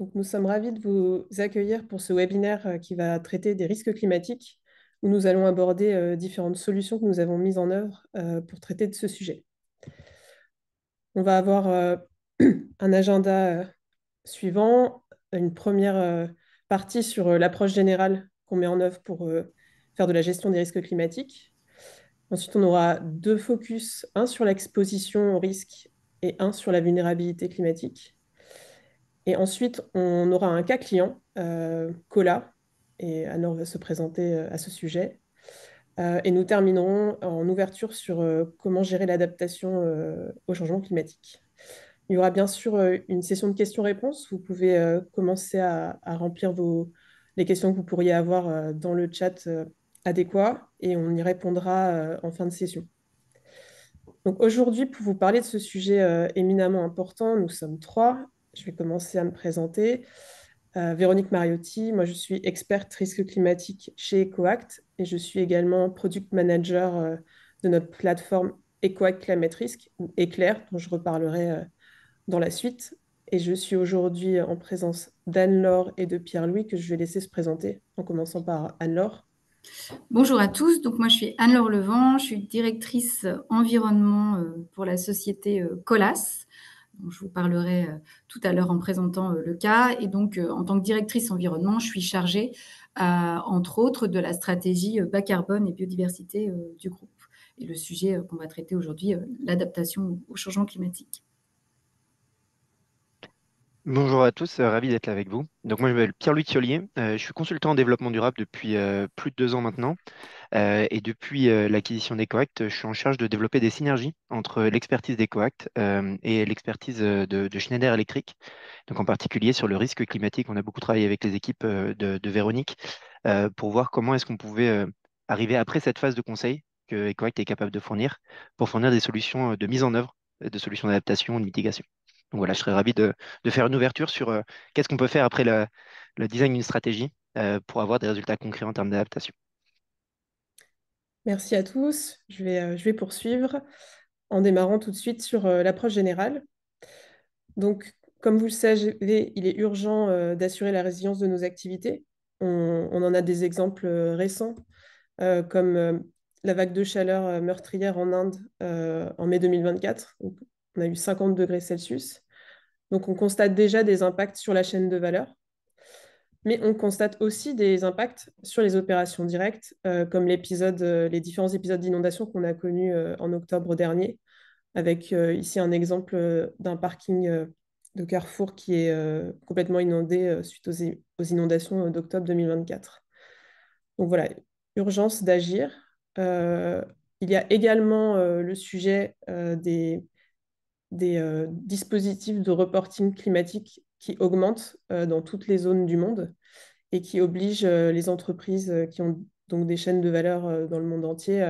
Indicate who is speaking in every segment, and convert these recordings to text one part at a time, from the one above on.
Speaker 1: Donc, nous sommes ravis de vous accueillir pour ce webinaire qui va traiter des risques climatiques, où nous allons aborder différentes solutions que nous avons mises en œuvre pour traiter de ce sujet. On va avoir un agenda suivant, une première partie sur l'approche générale qu'on met en œuvre pour faire de la gestion des risques climatiques. Ensuite, on aura deux focus, un sur l'exposition aux risques et un sur la vulnérabilité climatique. Et ensuite, on aura un cas client, Cola, et Anne-Laure va se présenter à ce sujet. Et nous terminerons en ouverture sur comment gérer l'adaptation au changement climatique. Il y aura bien sûr une session de questions-réponses. Vous pouvez commencer à remplir les questions que vous pourriez avoir dans le chat adéquat et on y répondra en fin de session. Donc aujourd'hui, pour vous parler de ce sujet éminemment important, nous sommes trois. Je vais commencer à me présenter. Véronique Mariotti, moi je suis experte risque climatique chez EcoAct et je suis également product manager de notre plateforme EcoAct Climate Risk, ou Éclair, dont je reparlerai dans la suite. Et je suis aujourd'hui en présence d'Anne-Laure et de Pierre-Louis que je vais laisser se présenter, en commençant par Anne-Laure.
Speaker 2: Bonjour à tous, donc moi je suis Anne-Laure Levent, je suis directrice environnement pour la société Colas, dont je vous parlerai tout à l'heure en présentant le cas. Et donc en tant que directrice environnement, je suis chargée entre autres de la stratégie bas carbone et biodiversité du groupe. Et le sujet qu'on va traiter aujourd'hui, l'adaptation au changement climatique.
Speaker 3: Bonjour à tous, ravi d'être là avec vous. Donc moi je m'appelle Pierre-Louis Thiollier, je suis consultant en développement durable depuis plus de 2 ans maintenant. Et depuis l'acquisition d'EcoAct, je suis en charge de développer des synergies entre l'expertise d'EcoAct et l'expertise de Schneider Electric. Donc en particulier sur le risque climatique, on a beaucoup travaillé avec les équipes de Véronique pour voir comment est-ce qu'on pouvait arriver après cette phase de conseil que EcoAct est capable de fournir pour fournir des solutions de mise en œuvre, de solutions d'adaptation, de mitigation. Donc voilà, je serais ravi de faire une ouverture sur qu'est-ce qu'on peut faire après le design d'une stratégie pour avoir des résultats concrets en termes d'adaptation.
Speaker 1: Merci à tous. Je vais poursuivre en démarrant tout de suite sur l'approche générale. Donc, comme vous le savez, il est urgent d'assurer la résilience de nos activités. On en a des exemples récents, comme la vague de chaleur meurtrière en Inde en mai 2024. Donc, on a eu 50 degrés Celsius. Donc, on constate déjà des impacts sur la chaîne de valeur. Mais on constate aussi des impacts sur les opérations directes, comme les différents épisodes d'inondation qu'on a connus en octobre dernier, avec ici un exemple d'un parking de Carrefour qui est complètement inondé suite aux inondations d'octobre 2024. Donc voilà, urgence d'agir. Euh, il y a également le sujet des dispositifs de reporting climatique qui augmentent dans toutes les zones du monde et qui obligent les entreprises qui ont donc des chaînes de valeur dans le monde entier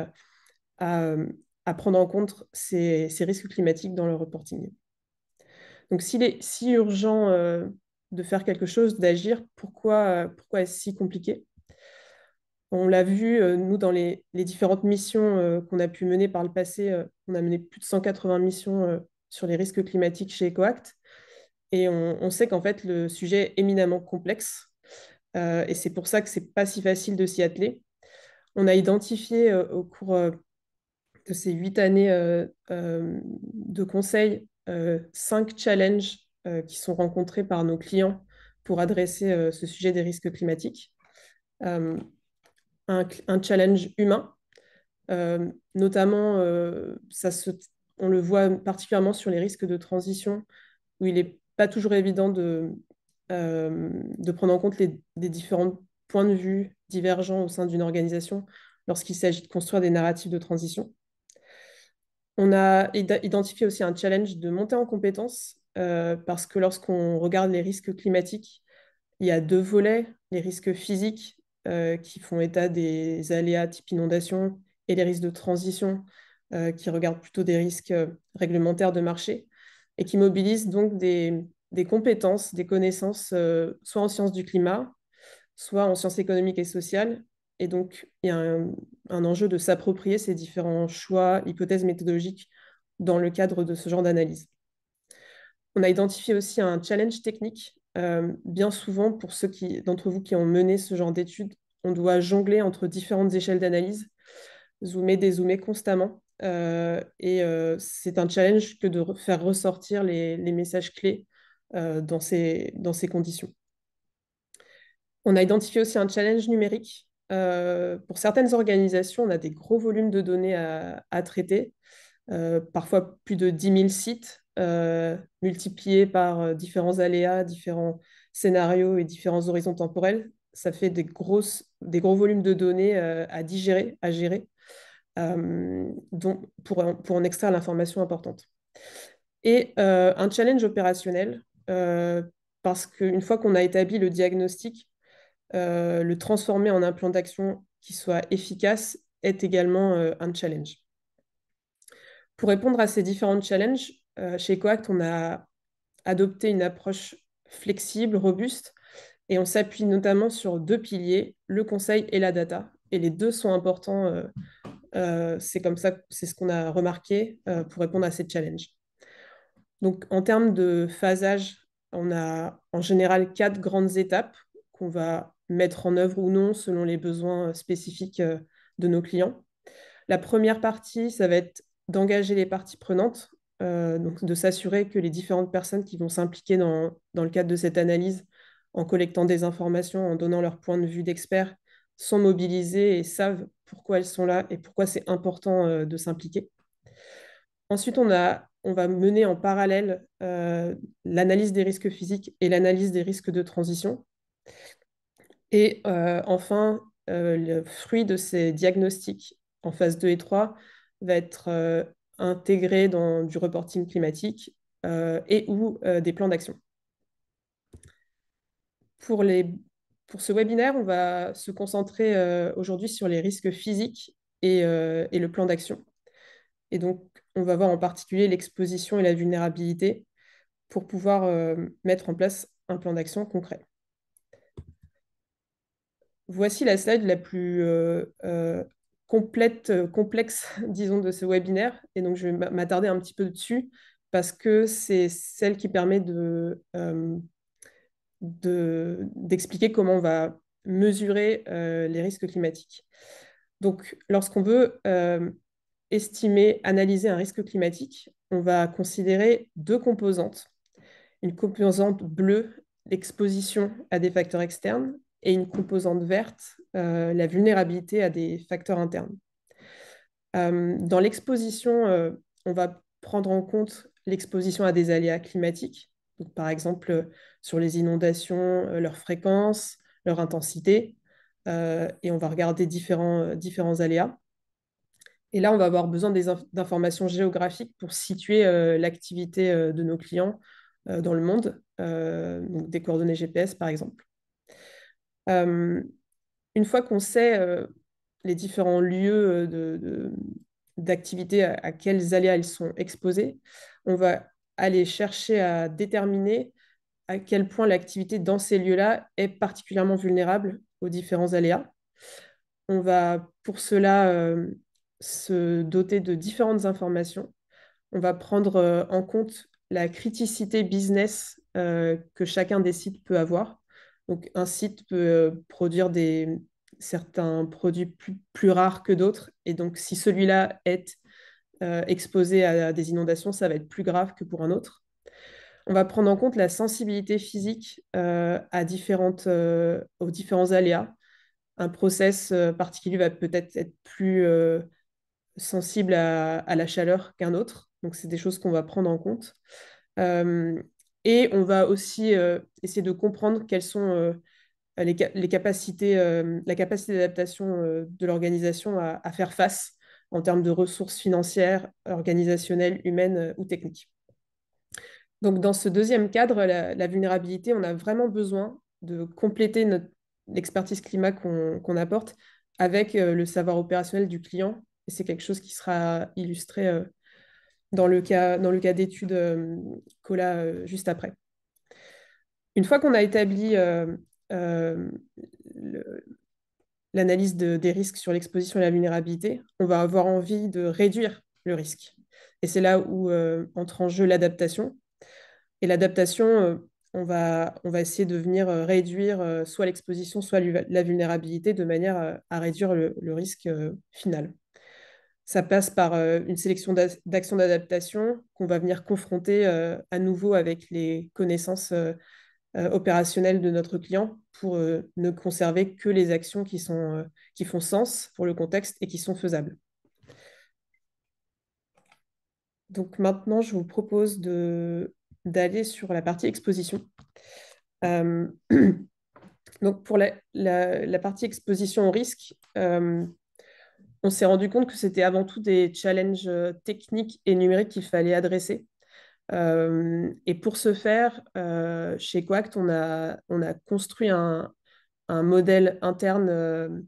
Speaker 1: à, euh, à prendre en compte ces risques climatiques dans leur reporting. Donc, s'il est si urgent de faire quelque chose, d'agir, pourquoi est-ce si compliqué? On l'a vu, nous, dans les différentes missions qu'on a pu mener par le passé, on a mené plus de 180 missions sur les risques climatiques chez EcoAct. Et on sait qu'en fait, le sujet est éminemment complexe. Et c'est pour ça que c'est pas si facile de s'y atteler. On a identifié au cours de ces 8 années de conseil 5 challenges qui sont rencontrés par nos clients pour adresser ce sujet des risques climatiques. Euh, un challenge humain, notamment, on le voit particulièrement sur les risques de transition, où il n'est pas toujours évident de prendre en compte des différents points de vue divergents au sein d'une organisation lorsqu'il s'agit de construire des narratifs de transition. On a identifié aussi un challenge de montée en compétences parce que lorsqu'on regarde les risques climatiques, il y a deux volets, les risques physiques qui font état des aléas type inondation et les risques de transition qui regardent plutôt des risques réglementaires de marché et qui mobilisent donc des compétences, des connaissances, soit en sciences du climat, soit en sciences économiques et sociales. Et donc, il y a un enjeu de s'approprier ces différents choix, hypothèses méthodologiques dans le cadre de ce genre d'analyse. On a identifié aussi un challenge technique bien souvent, pour ceux d'entre vous qui ont mené ce genre d'études, on doit jongler entre différentes échelles d'analyse, zoomer, dézoomer constamment. C'est un challenge que de faire ressortir les messages clés dans ces conditions. On a identifié aussi un challenge numérique. Pour certaines organisations, on a des gros volumes de données à traiter, parfois plus de 10 000 sites, multipliés par différents aléas, différents scénarios et différents horizons temporels. Ça fait des gros volumes de données à digérer, à gérer, pour en extraire l'information importante. Et un challenge opérationnel, parce qu'une fois qu'on a établi le diagnostic, le transformer en un plan d'action qui soit efficace est également un challenge. Pour répondre à ces différents challenges, chez Ecoact, on a adopté une approche flexible, robuste, et on s'appuie notamment sur deux piliers, le conseil et la data. Et les deux sont importants, c'est comme ça, c'est ce qu'on a remarqué pour répondre à ces challenges. Donc, en termes de phasage, on a en général 4 grandes étapes qu'on va mettre en œuvre ou non selon les besoins spécifiques de nos clients. La première partie, ça va être d'engager les parties prenantes, donc de s'assurer que les différentes personnes qui vont s'impliquer dans le cadre de cette analyse, en collectant des informations, en donnant leur point de vue d'expert, sont mobilisées et savent pourquoi elles sont là et pourquoi c'est important de s'impliquer. Ensuite, on va mener en parallèle l'analyse des risques physiques et l'analyse des risques de transition. Et enfin, le fruit de ces diagnostics en phase 2 et 3 va être intégré dans du reporting climatique et ou des plans d'action. Pour ce webinaire, on va se concentrer aujourd'hui sur les risques physiques et le plan d'action. Et donc, on va voir en particulier l'exposition et la vulnérabilité pour pouvoir mettre en place un plan d'action concret. Voici la slide la plus complexe, disons, de ce webinaire. Et donc, je vais m'attarder un petit peu dessus parce que c'est celle qui permet d'expliquer comment on va mesurer les risques climatiques. Donc, lorsqu'on veut estimer, analyser un risque climatique, on va considérer deux composantes. Une composante bleue, l'exposition à des facteurs externes, et une composante verte, la vulnérabilité à des facteurs internes. Dans l'exposition, on va prendre en compte l'exposition à des aléas climatiques, donc par exemple sur les inondations, leur fréquence, leur intensité, et on va regarder différents aléas. Et là, on va avoir besoin d'informations géographiques pour situer l'activité de nos clients dans le monde, donc des coordonnées GPS par exemple. Une fois qu'on sait les différents lieux d'activité, à quels aléas ils sont exposés, on va aller chercher à déterminer à quel point l'activité dans ces lieux-là est particulièrement vulnérable aux différents aléas. On va pour cela se doter de différentes informations. On va prendre en compte la criticité business que chacun des sites peut avoir. Donc, un site peut produire certains produits plus rares que d'autres. Et donc, si celui-là est exposé à des inondations, ça va être plus grave que pour un autre. On va prendre en compte la sensibilité physique aux différents aléas. Un process particulier va peut-être être plus sensible à la chaleur qu'un autre. Donc, c'est des choses qu'on va prendre en compte. Et on va aussi essayer de comprendre quelles sont les capacités, la capacité d'adaptation de l'organisation à faire face en termes de ressources financières, organisationnelles, humaines ou techniques. Donc, dans ce deuxième cadre, la vulnérabilité, on a vraiment besoin de compléter l'expertise climat qu'on apporte avec le savoir opérationnel du client. Et c'est quelque chose qui sera illustré dans le cas d'études Cola juste après. Une fois qu'on a établi l'analyse des risques sur l'exposition et la vulnérabilité, on va avoir envie de réduire le risque. Et c'est là où entre en jeu l'adaptation. Et l'adaptation, on va essayer de venir réduire soit l'exposition, soit la vulnérabilité de manière à réduire le risque final. Ça passe par une sélection d'actions d'adaptation qu'on va venir confronter à nouveau avec les connaissances opérationnelles de notre client pour ne conserver que les actions qui font sens pour le contexte et qui sont faisables. Donc maintenant, je vous propose d'aller sur la partie exposition. Donc pour la partie exposition au risque, on s'est rendu compte que c'était avant tout des challenges techniques et numériques qu'il fallait adresser. Et pour ce faire, chez Coact, on a construit un modèle interne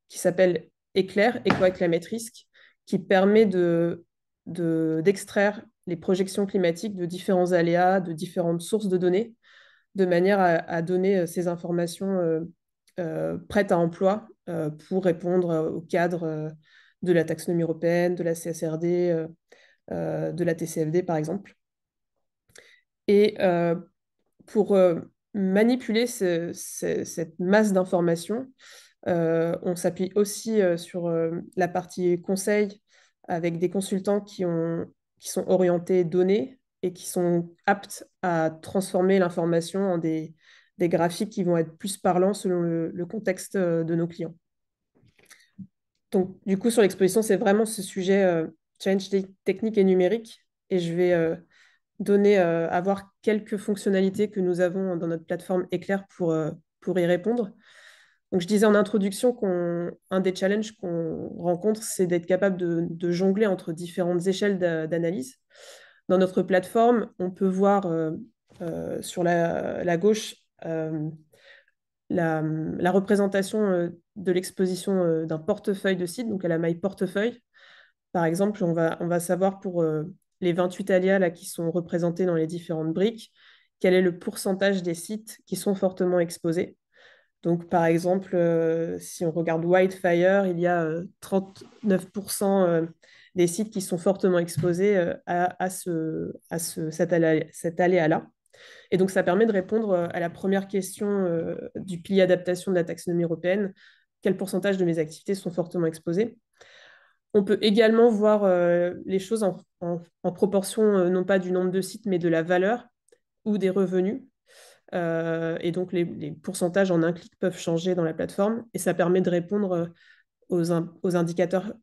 Speaker 1: qui s'appelle Éclair, Éco-Climate Risk, qui permet d'extraire les projections climatiques de différents aléas, de différentes sources de données, de manière à donner ces informations prêtes à emploi pour répondre au cadre de la taxonomie européenne, de la CSRD, de la TCFD, par exemple. Et pour manipuler cette masse d'informations, on s'appuie aussi sur la partie conseil avec des consultants qui sont orientés données et qui sont aptes à transformer l'information en des graphiques qui vont être plus parlants selon le contexte de nos clients. Donc, du coup, sur l'exposition, c'est vraiment ce sujet challenge technique et numérique. Et je vais avoir quelques fonctionnalités que nous avons dans notre plateforme Éclair pour y répondre. Donc, je disais en introduction qu'un des challenges qu'on rencontre, c'est d'être capable de jongler entre différentes échelles d'analyse. Dans notre plateforme, on peut voir sur la gauche la représentation de l'exposition d'un portefeuille de sites, donc à la maille portefeuille. Par exemple, on va savoir pour les 28 aléas là, qui sont représentés dans les différentes briques, quel est le pourcentage des sites qui sont fortement exposés. Donc, par exemple, si on regarde Wildfire, il y a 39% des sites qui sont fortement exposés cet aléa-là. Et donc, ça permet de répondre à la première question du pilier adaptation de la taxonomie européenne. Quel pourcentage de mes activités sont fortement exposées? On peut également voir les choses en proportion, non pas du nombre de sites, mais de la valeur ou des revenus. Et donc, les pourcentages en un clic peuvent changer dans la plateforme et ça permet de répondre aux indicateurs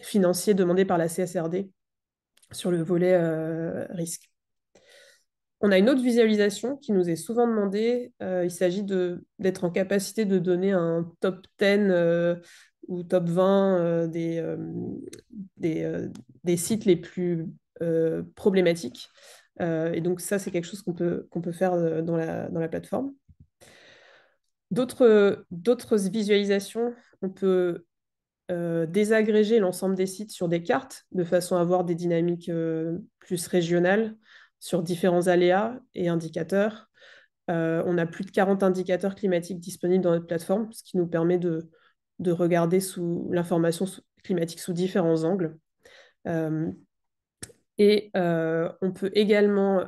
Speaker 1: financiers demandés par la CSRD sur le volet risque. On a une autre visualisation qui nous est souvent demandée. Il s'agit d'être en capacité de donner un top 10 ou top 20 des sites les plus problématiques. Et donc ça, c'est quelque chose qu'on peut faire dans la plateforme. D'autres visualisations, on peut désagréger l'ensemble des sites sur des cartes de façon à avoir des dynamiques plus régionales sur différents aléas et indicateurs. On a plus de 40 indicateurs climatiques disponibles dans notre plateforme, ce qui nous permet de regarder l'information climatique sous différents angles. Et on peut également,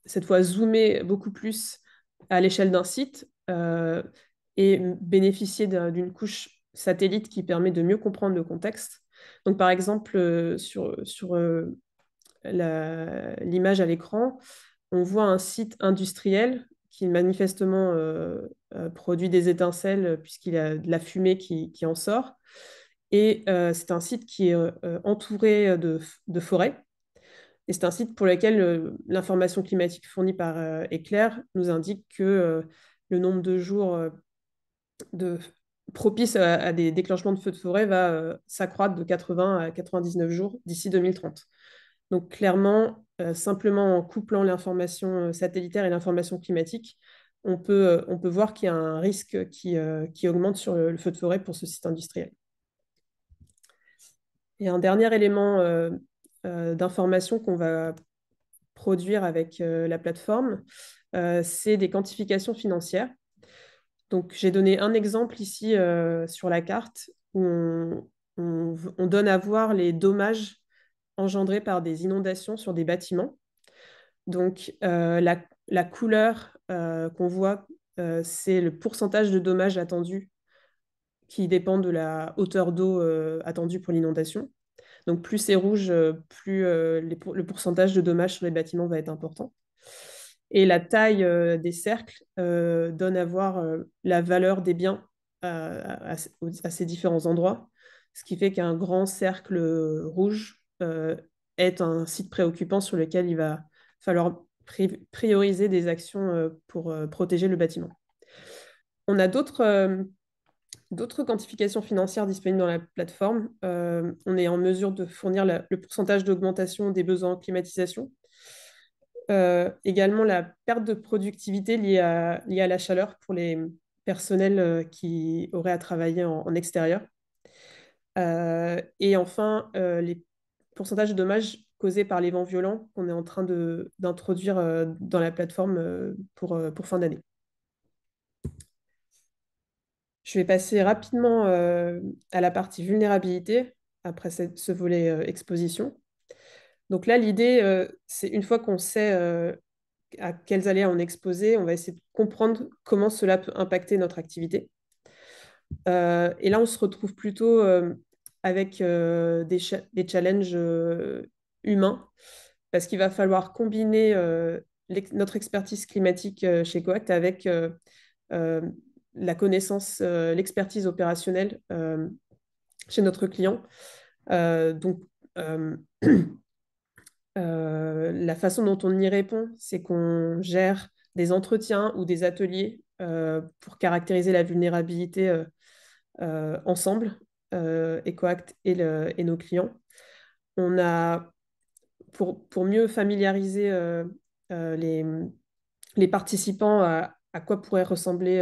Speaker 1: cette fois, zoomer beaucoup plus à l'échelle d'un site et bénéficier d'une couche satellite qui permet de mieux comprendre le contexte. Donc, par exemple, sur l'image à l'écran, on voit un site industriel qui manifestement produit des étincelles puisqu'il y a de la fumée qui en sort. Et c'est un site qui est entouré de forêts. Et c'est un site pour lequel l'information climatique fournie par Éclair nous indique que le nombre de jours propices à des déclenchements de feux de forêt va s'accroître de 80 à 99 jours d'ici 2030. Donc clairement, simplement en couplant l'information satellitaire et l'information climatique, on peut voir qu'il y a un risque qui augmente sur le feu de forêt pour ce site industriel. Et un dernier élément d'information qu'on va produire avec la plateforme, c'est des quantifications financières. Donc, j'ai donné un exemple ici sur la carte où on donne à voir les dommages engendrés par des inondations sur des bâtiments. Donc, la couleur qu'on voit, c'est le pourcentage de dommages attendus qui dépend de la hauteur d'eau attendue pour l'inondation. Donc, plus c'est rouge, plus le pourcentage de dommages sur les bâtiments va être important. Et la taille des cercles donne à voir la valeur des biens à ces différents endroits, ce qui fait qu'un grand cercle rouge est un site préoccupant sur lequel il va falloir prioriser des actions pour protéger le bâtiment. On a d'autres quantifications financières disponibles dans la plateforme. On est en mesure de fournir le pourcentage d'augmentation des besoins en climatisation. Également, la perte de productivité liée à la chaleur pour les personnels qui auraient à travailler en extérieur. Et enfin, les pourcentages de dommages causés par les vents violents qu'on est en train d'introduire dans la plateforme pour fin d'année. Je vais passer rapidement à la partie vulnérabilité après ce volet exposition. Donc là, l'idée, c'est une fois qu'on sait à quels aléas on est exposé, on va essayer de comprendre comment cela peut impacter notre activité. Et là, on se retrouve plutôt avec des challenges humains, parce qu'il va falloir combiner notre expertise climatique chez Coact avec la connaissance, l'expertise opérationnelle chez notre client. Donc, la façon dont on y répond, c'est qu'on gère des entretiens ou des ateliers pour caractériser la vulnérabilité ensemble, EcoAct et nos clients. On a, pour mieux familiariser les participants à quoi pourrait ressembler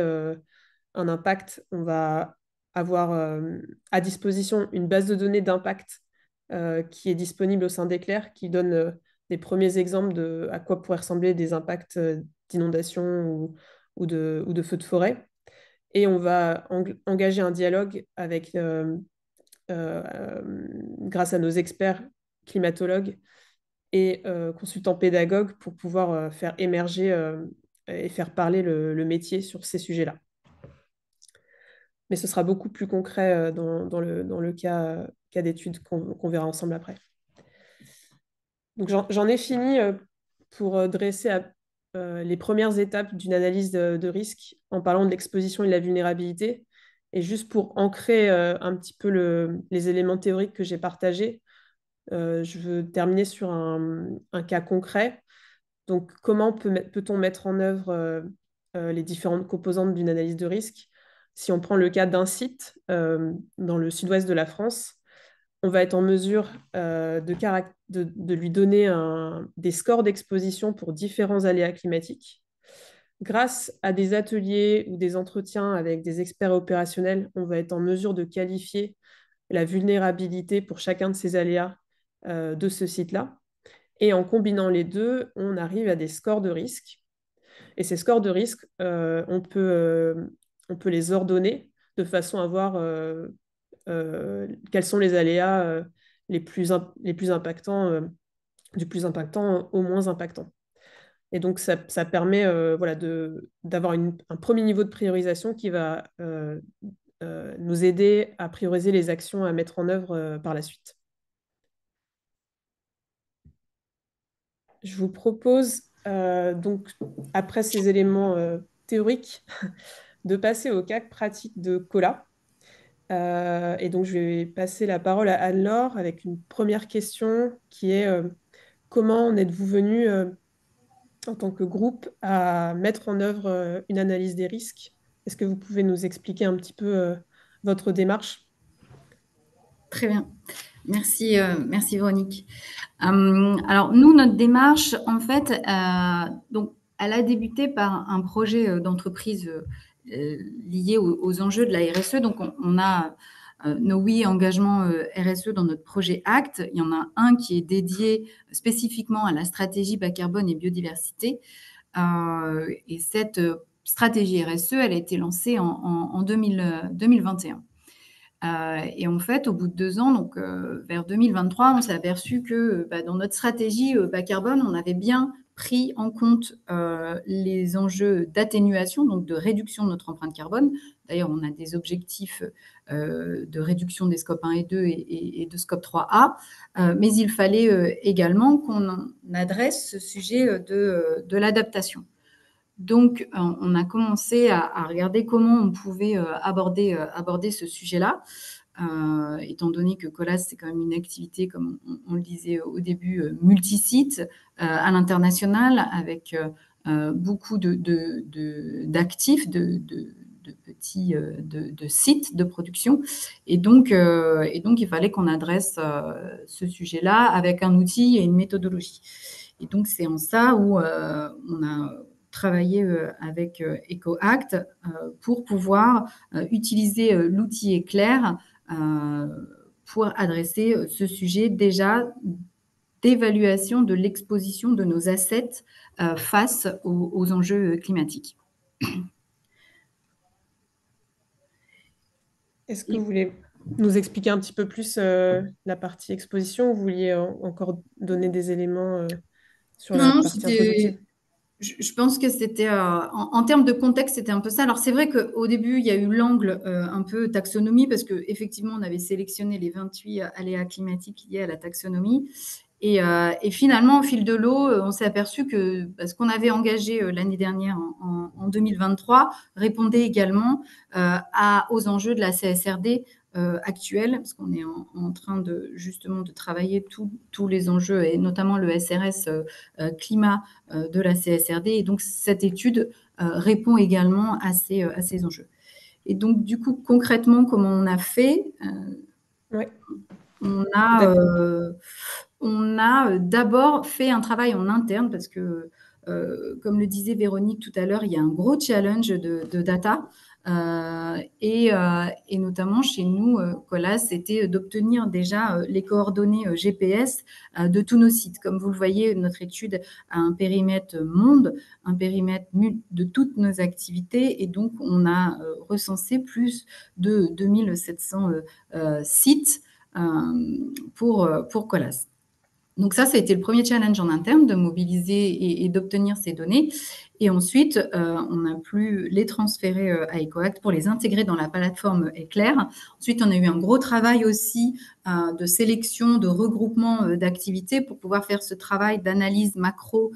Speaker 1: un impact, on va avoir à disposition une base de données d'impact qui est disponible au sein d'Eclair, qui donne des premiers exemples de à quoi pourraient ressembler des impacts d'inondation ou de feux de forêt. Et on va engager un dialogue avec, grâce à nos experts climatologues et consultants pédagogues pour pouvoir faire émerger et faire parler le métier sur ces sujets-là. Mais ce sera beaucoup plus concret dans le cas d'études qu'on verra ensemble après. Donc j'en ai fini pour dresser les premières étapes d'une analyse de risque en parlant de l'exposition et de la vulnérabilité. Et juste pour ancrer un petit peu les éléments théoriques que j'ai partagés, je veux terminer sur un cas concret. Donc, comment peut-on mettre en œuvre les différentes composantes d'une analyse de risque? Si on prend le cas d'un site dans le sud-ouest de la France, on va être en mesure de lui donner des scores d'exposition pour différents aléas climatiques. Grâce à des ateliers ou des entretiens avec des experts opérationnels, on va être en mesure de qualifier la vulnérabilité pour chacun de ces aléas de ce site-là. Et en combinant les deux, on arrive à des scores de risque. Et ces scores de risque, on peut les ordonner de façon à voir quels sont les aléas les plus impactants, du plus impactant au moins impactant. Et donc, ça permet voilà, d'avoir un premier niveau de priorisation qui va nous aider à prioriser les actions à mettre en œuvre par la suite. Je vous propose, donc, après ces éléments théoriques, de passer au cas pratique de Cola. Et donc, je vais passer la parole à Anne-Laure avec une première question qui est comment en êtes-vous venu en tant que groupe à mettre en œuvre une analyse des risques? Est-ce que vous pouvez nous expliquer un petit peu votre démarche?
Speaker 2: Très bien. Merci, merci Véronique. Alors, nous, notre démarche, en fait, donc, elle a débuté par un projet d'entreprise lié aux enjeux de la RSE. Donc, on a nos 8 engagements RSE dans notre projet ACT. Il y en a un qui est dédié spécifiquement à la stratégie bas carbone et biodiversité. Et cette stratégie RSE, elle a été lancée en 2021. Et en fait, au bout de 2 ans, vers 2023, on s'est aperçu que dans notre stratégie bas carbone, on avait bien pris en compte les enjeux d'atténuation, donc de réduction de notre empreinte carbone. D'ailleurs, on a des objectifs de réduction des scopes 1 et 2 et de scope 3A, mais il fallait également qu'on adresse ce sujet de l'adaptation. Donc, on a commencé à regarder comment on pouvait aborder ce sujet-là. Étant donné que Colas, c'est quand même une activité, comme on le disait au début, multisite à l'international, avec beaucoup d'actifs, de petits de sites de production. Et donc, il fallait qu'on adresse ce sujet-là avec un outil et une méthodologie. Et donc, c'est en ça où on a travaillé avec EcoAct pour pouvoir utiliser l'outil Éclair pour adresser ce sujet déjà d'évaluation de l'exposition de nos assets face aux enjeux climatiques.
Speaker 1: Est-ce que vous voulez nous expliquer un petit peu plus la partie exposition ou vous vouliez encore donner des éléments sur la
Speaker 2: Non,
Speaker 1: partie introductive?
Speaker 2: je pense que c'était, en termes de contexte, c'était un peu ça. Alors, c'est vrai qu'au début, il y a eu l'angle un peu taxonomie, parce qu'effectivement, on avait sélectionné les 28 aléas climatiques liés à la taxonomie. Et finalement, au fil de l'eau, on s'est aperçu que ce qu'on avait engagé l'année dernière, en 2023, répondait également aux enjeux de la CSRD actuelle, parce qu'on est en train justement de travailler tous les enjeux, et notamment le SRS climat de la CSRD. Et donc, cette étude répond également à ces enjeux. Et donc, du coup, concrètement, comment on a fait
Speaker 1: Ouais.
Speaker 2: On a d'abord fait un travail en interne parce que, comme le disait Véronique tout à l'heure, il y a un gros challenge de data. Et notamment chez nous, Colas, c'était d'obtenir déjà les coordonnées GPS de tous nos sites. Comme vous le voyez, notre étude a un périmètre monde, un périmètre de toutes nos activités, et donc on a recensé plus de 2700 sites pour Colas. Donc ça a été le premier challenge en interne, de mobiliser et d'obtenir ces données. Et ensuite, on a pu les transférer à EcoAct pour les intégrer dans la plateforme Éclair. Ensuite, on a eu un gros travail aussi de sélection, de regroupement d'activités pour pouvoir faire ce travail d'analyse macro,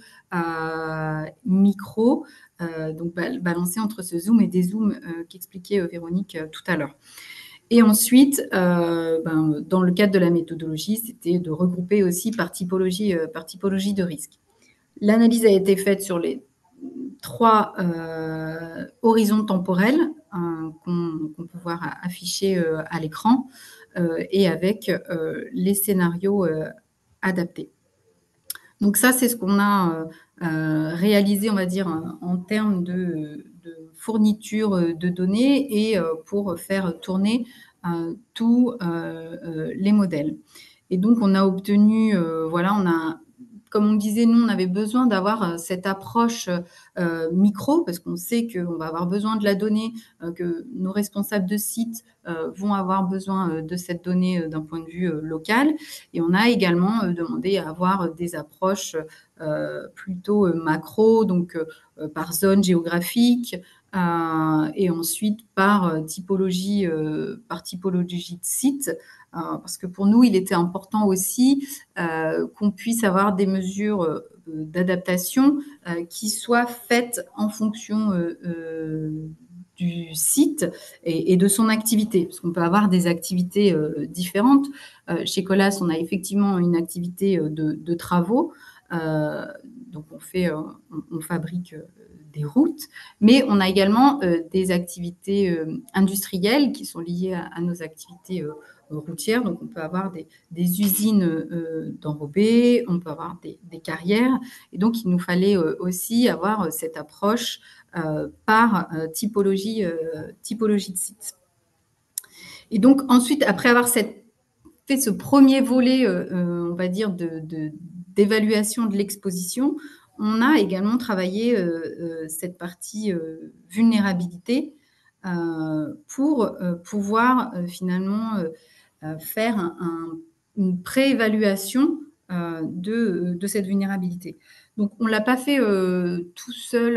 Speaker 2: micro, donc balancer entre ce zoom et des zooms qu'expliquait Véronique tout à l'heure. Et ensuite, dans le cadre de la méthodologie, c'était de regrouper aussi par typologie de risque. L'analyse a été faite sur les 3 horizons temporels qu'on peut voir affichés à l'écran, et avec les scénarios adaptés. Donc ça, c'est ce qu'on a réalisé, on va dire, en termes de fourniture de données, et pour faire tourner tous les modèles. Et donc, on a obtenu, comme on disait, nous, on avait besoin d'avoir cette approche micro, parce qu'on sait qu'on va avoir besoin de la donnée, que nos responsables de site vont avoir besoin de cette donnée d'un point de vue local. Et on a également demandé à avoir des approches plutôt macro, donc par zone géographique, et ensuite par typologie de site. Parce que pour nous, il était important aussi qu'on puisse avoir des mesures d'adaptation qui soient faites en fonction du site et de son activité, parce qu'on peut avoir des activités différentes. Chez Colas, on a effectivement une activité de travaux, donc on fabrique des routes, mais on a également des activités industrielles qui sont liées à nos activités routières. Donc, on peut avoir des usines d'enrobés, on peut avoir des carrières. Et donc, il nous fallait aussi avoir cette approche par typologie de site. Et donc, ensuite, après avoir fait ce premier volet, on va dire, d'évaluation de l'exposition, on a également travaillé cette partie vulnérabilité pour pouvoir finalement faire une préévaluation de cette vulnérabilité. Donc, on ne l'a pas fait tout seul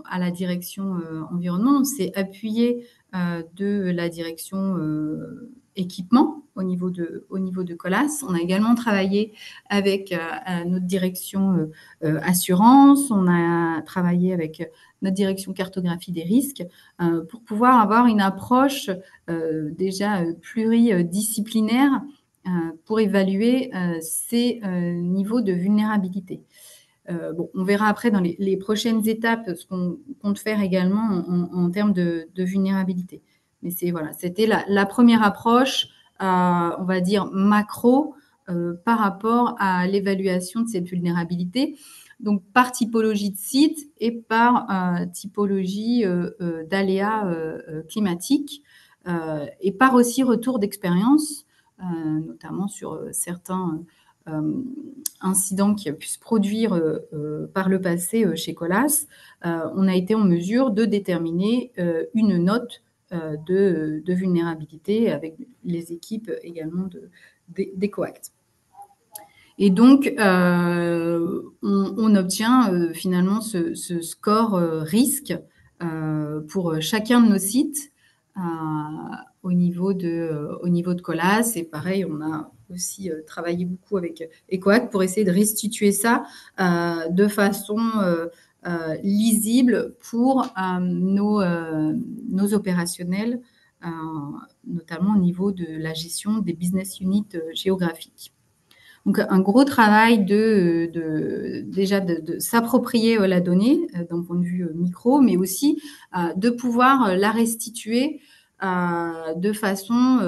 Speaker 2: à la direction environnement. On s'est appuyé de la direction équipement au niveau de Colas. On a également travaillé avec notre direction assurance. On a travaillé avec notre direction cartographie des risques pour pouvoir avoir une approche déjà pluridisciplinaire pour évaluer ces niveaux de vulnérabilité. Bon, on verra après dans les prochaines étapes ce qu'on compte faire également en termes de vulnérabilité. Mais c'était la première approche, on va dire macro, par rapport à l'évaluation de cette vulnérabilité. Donc, par typologie de site et par typologie d'aléas climatiques et par aussi retour d'expérience, notamment sur certains incidents qui a pu se produire par le passé chez Colas. On a été en mesure de déterminer une note de vulnérabilité avec les équipes également d'EcoAct. Et donc, on obtient finalement ce score risque pour chacun de nos sites au niveau de Colas. Et pareil, on a aussi travaillé beaucoup avec EcoAct pour essayer de restituer ça de façon lisible pour nos opérationnels, notamment au niveau de la gestion des business units géographiques. Donc, un gros travail déjà de s'approprier la donnée d'un point de vue micro, mais aussi de pouvoir la restituer de façon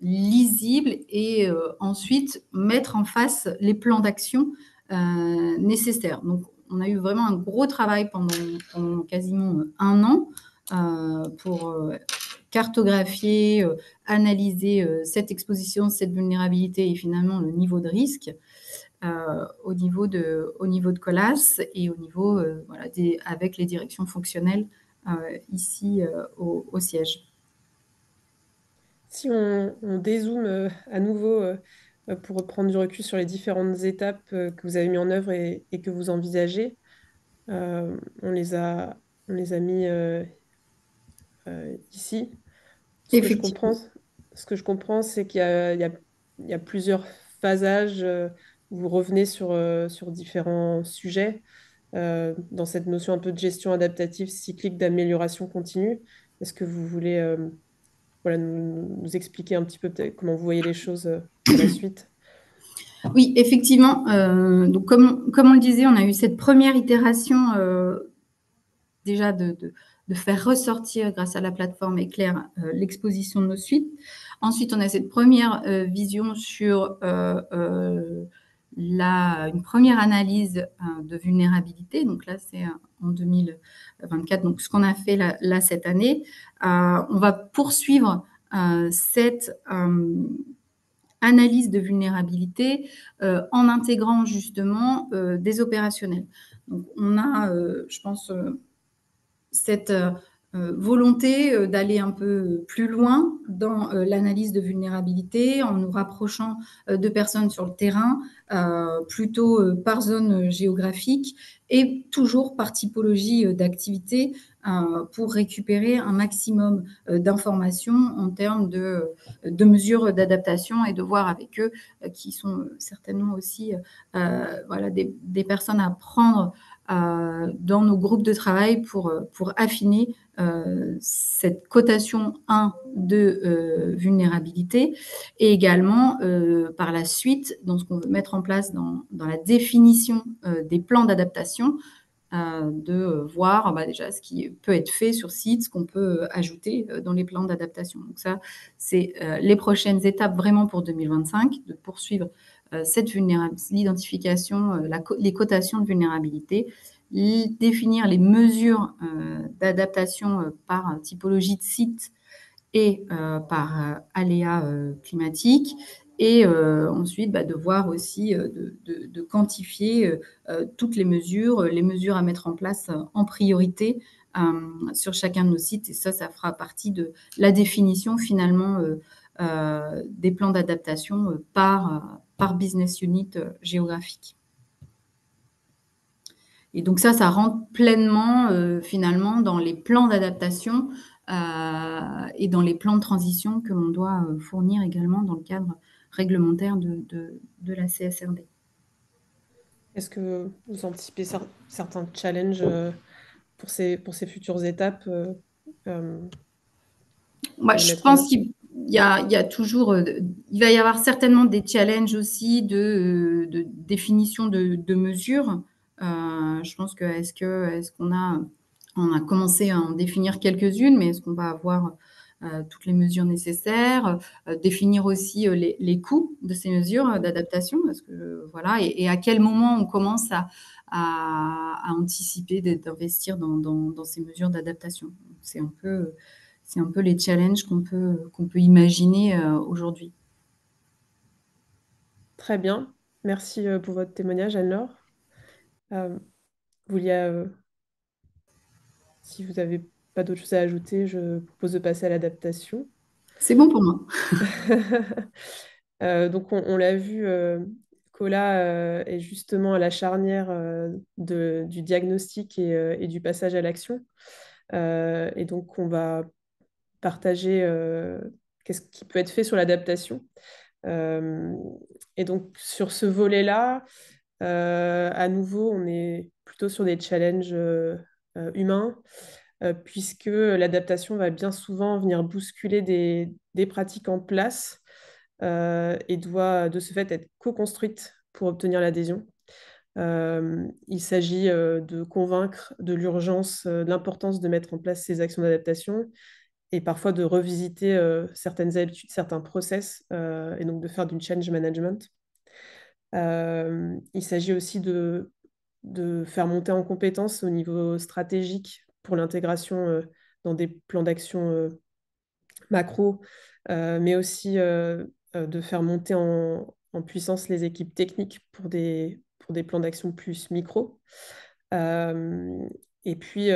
Speaker 2: lisible et ensuite mettre en face les plans d'action nécessaires. Donc, on a eu vraiment un gros travail pendant quasiment un an pour cartographier, analyser cette exposition, cette vulnérabilité et finalement le niveau de risque au niveau de Colas et au niveau avec les directions fonctionnelles ici au siège.
Speaker 1: Si on dézoome à nouveau pour prendre du recul sur les différentes étapes que vous avez mis en œuvre et que vous envisagez, on les a mis ici. Ce que je comprends, c'est qu'il y a plusieurs phasages où vous revenez sur différents sujets dans cette notion un peu de gestion adaptative cyclique d'amélioration continue. Est-ce que vous voulez nous expliquer un petit peu peut-être comment vous voyez les choses pour la suite?
Speaker 2: Oui, effectivement. Donc, comme on le disait, on a eu cette première itération déjà de faire ressortir, grâce à la plateforme Éclair, l'exposition de nos suites. Ensuite, on a cette première vision sur une première analyse de vulnérabilité. Donc là, c'est en 2024, donc ce qu'on a fait là cette année. On va poursuivre cette analyse de vulnérabilité en intégrant justement des opérationnels. Donc, on a, je pense, cette volonté d'aller un peu plus loin dans l'analyse de vulnérabilité en nous rapprochant de personnes sur le terrain, plutôt par zone géographique et toujours par typologie d'activité pour récupérer un maximum d'informations en termes de mesures d'adaptation et de voir avec eux qui sont certainement aussi des personnes à prendre dans nos groupes de travail pour affiner cette cotation 1 de vulnérabilité et également par la suite dans ce qu'on veut mettre en place dans la définition des plans d'adaptation, de voir déjà ce qui peut être fait sur site, ce qu'on peut ajouter dans les plans d'adaptation. Donc ça, c'est les prochaines étapes vraiment pour 2025, de poursuivre l'identification, les cotations de vulnérabilité, définir les mesures d'adaptation par typologie de site et par aléas climatiques. Et ensuite, de voir aussi, de quantifier toutes les mesures à mettre en place en priorité sur chacun de nos sites. Et ça fera partie de la définition finalement des plans d'adaptation par business unit géographique. Et donc ça rentre pleinement finalement dans les plans d'adaptation et dans les plans de transition que l'on doit fournir également dans le cadre réglementaire de la CSRD.
Speaker 1: Est-ce que vous anticipez certains challenges pour ces futures étapes
Speaker 2: Moi,
Speaker 1: à
Speaker 2: je
Speaker 1: mettre en
Speaker 2: pense
Speaker 1: œuvre?
Speaker 2: il y a toujours, il va y avoir certainement des challenges aussi de définition de mesures. Je pense que on a commencé à en définir quelques-unes, mais est-ce qu'on va avoir toutes les mesures nécessaires, définir aussi les coûts de ces mesures d'adaptation, parce que voilà, et à quel moment on commence à anticiper d'investir dans ces mesures d'adaptation. C'est un peu les challenges qu'on peut imaginer aujourd'hui.
Speaker 1: Très bien. Merci pour votre témoignage, Anne-Laure. Voulia, si vous n'avez pas d'autre chose à ajouter, je propose de passer à l'adaptation.
Speaker 2: C'est bon pour moi.
Speaker 1: Donc, on l'a vu, Cola est justement à la charnière du diagnostic et du passage à l'action. Et donc, on va partager qu'est-ce qui peut être fait sur l'adaptation. Euh, et donc, sur ce volet-là, à nouveau, on est plutôt sur des challenges humains, puisque l'adaptation va bien souvent venir bousculer des pratiques en place et doit de ce fait être co-construite pour obtenir l'adhésion. Il s'agit de convaincre de l'urgence, de l'importance de mettre en place ces actions d'adaptation et parfois de revisiter certaines habitudes, certains process et donc de faire du change management. Il s'agit aussi de faire monter en compétences au niveau stratégique pour l'intégration dans des plans d'action macro, mais aussi de faire monter en puissance les équipes techniques pour des plans d'action plus micro. Euh, et puis,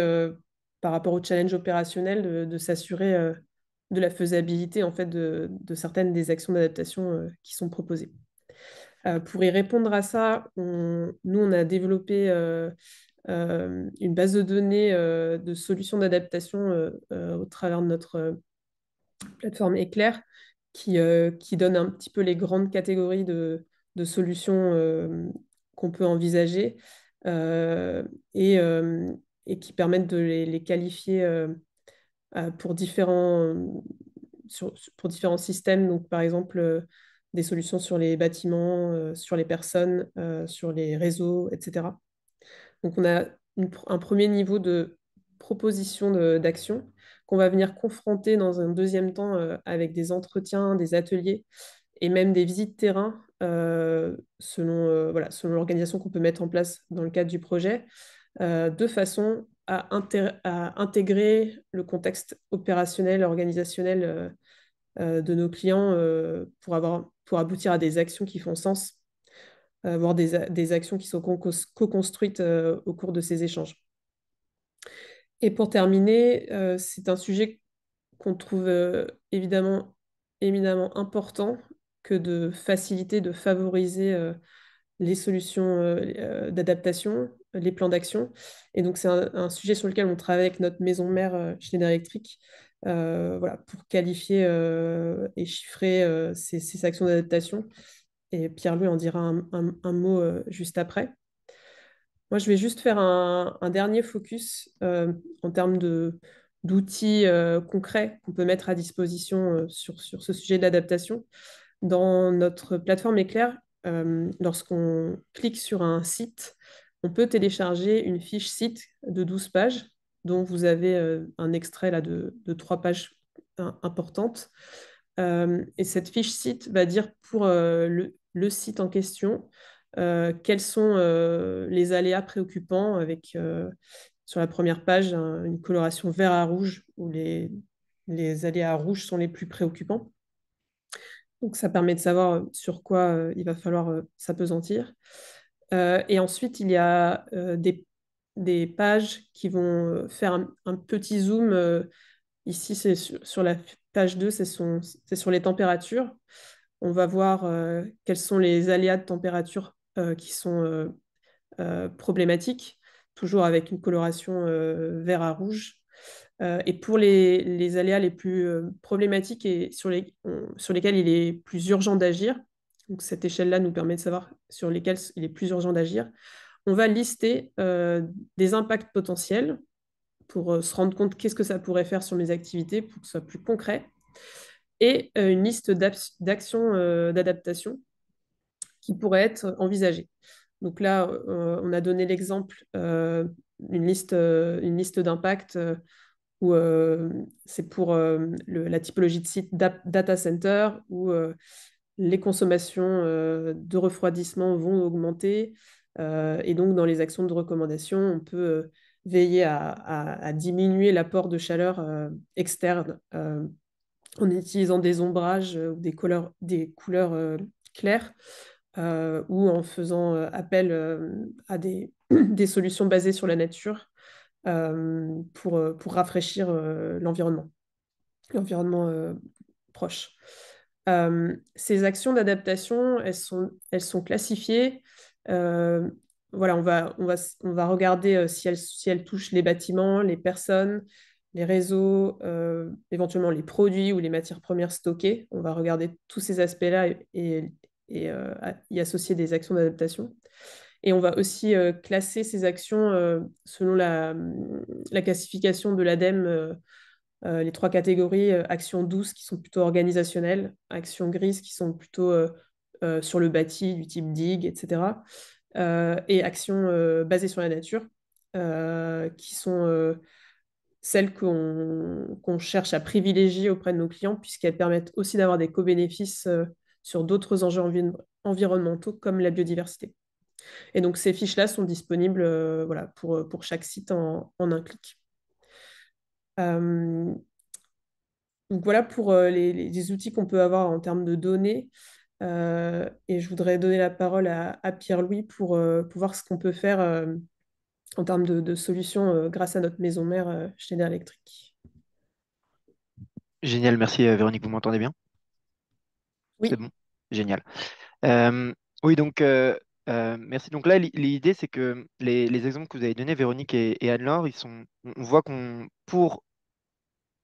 Speaker 1: par rapport au challenge opérationnel, de s'assurer de la faisabilité en fait, de certaines des actions d'adaptation qui sont proposées. Pour y répondre à ça, nous, on a développé une base de données de solutions d'adaptation au travers de notre plateforme Éclair qui donne un petit peu les grandes catégories de solutions qu'on peut envisager euh, et, euh, et qui permettent de les qualifier pour pour différents systèmes. Donc, par exemple, des solutions sur les bâtiments, sur les personnes, sur les réseaux, etc. Donc, on a un premier niveau de proposition d'action qu'on va venir confronter dans un deuxième temps avec des entretiens, des ateliers et même des visites terrain voilà, selon l'organisation qu'on peut mettre en place dans le cadre du projet, de façon à intégrer le contexte opérationnel, organisationnel de nos clients pour aboutir à des actions qui font sens, voire des actions qui sont co-construites au cours de ces échanges. Et pour terminer, c'est un sujet qu'on trouve évidemment éminemment important que de faciliter, de favoriser les solutions d'adaptation, les plans d'action. Et donc, c'est un sujet sur lequel on travaille avec notre maison mère Schneider Electric voilà, pour qualifier et chiffrer ces actions d'adaptation. Et Pierre-Louis en dira un mot juste après. Moi, je vais juste faire un dernier focus en termes d'outils concrets qu'on peut mettre à disposition sur ce sujet de l'adaptation. Dans notre plateforme Éclair, lorsqu'on clique sur un site, on peut télécharger une fiche site de 12 pages, dont vous avez un extrait là, de 3 pages importantes. Et cette fiche site va dire pour le site en question quels sont les aléas préoccupants avec sur la première page une coloration vert à rouge où les aléas rouges sont les plus préoccupants. Donc ça permet de savoir sur quoi il va falloir s'apesantir. Et ensuite, il y a des pages qui vont faire un petit zoom. Ici, c'est sur la page 2, c'est sur les températures. On va voir quels sont les aléas de température qui sont problématiques. toujours avec une coloration vert à rouge. Et pour les aléas les plus problématiques et sur lesquels il est plus urgent d'agir, donc cette échelle-là nous permet de savoir sur lesquels il est plus urgent d'agir, on va lister des impacts potentiels pour se rendre compte qu'est-ce que ça pourrait faire sur mes activités pour que ce soit plus concret, et une liste d'actions d'adaptation qui pourraient être envisagées. Donc là, on a donné l'exemple, une liste d'impacts où c'est pour la typologie de site data center, où les consommations de refroidissement vont augmenter. Et donc, dans les actions de recommandation, on peut veiller à diminuer l'apport de chaleur externe en utilisant des ombrages ou des couleurs claires ou en faisant appel à des solutions basées sur la nature pour rafraîchir l'environnement proche. Ces actions d'adaptation, elles sont classifiées. Euh, voilà, on va regarder si elles touchent les bâtiments, les personnes, les réseaux, éventuellement les produits ou les matières premières stockées. On va regarder tous ces aspects-là et y associer des actions d'adaptation. Et on va aussi classer ces actions selon la classification de l'ADEME, les trois catégories, actions douces qui sont plutôt organisationnelles, actions grises qui sont plutôt sur le bâti du type digue, etc. Et actions basées sur la nature, qui sont celles qu'on cherche à privilégier auprès de nos clients, puisqu'elles permettent aussi d'avoir des co-bénéfices sur d'autres enjeux environnementaux comme la biodiversité. Et donc, ces fiches-là sont disponibles voilà, pour chaque site en un clic. Donc, voilà pour les outils qu'on peut avoir en termes de données. Et je voudrais donner la parole à Pierre-Louis pour voir ce qu'on peut faire en termes de solutions grâce à notre maison mère Schneider Electric.
Speaker 3: Génial, merci Véronique, vous m'entendez bien? C'est
Speaker 1: Oui,
Speaker 3: bon? Génial. Euh, oui, donc merci. Donc là, l'idée, c'est que les exemples que vous avez donnés, Véronique et Anne-Laure, on voit pour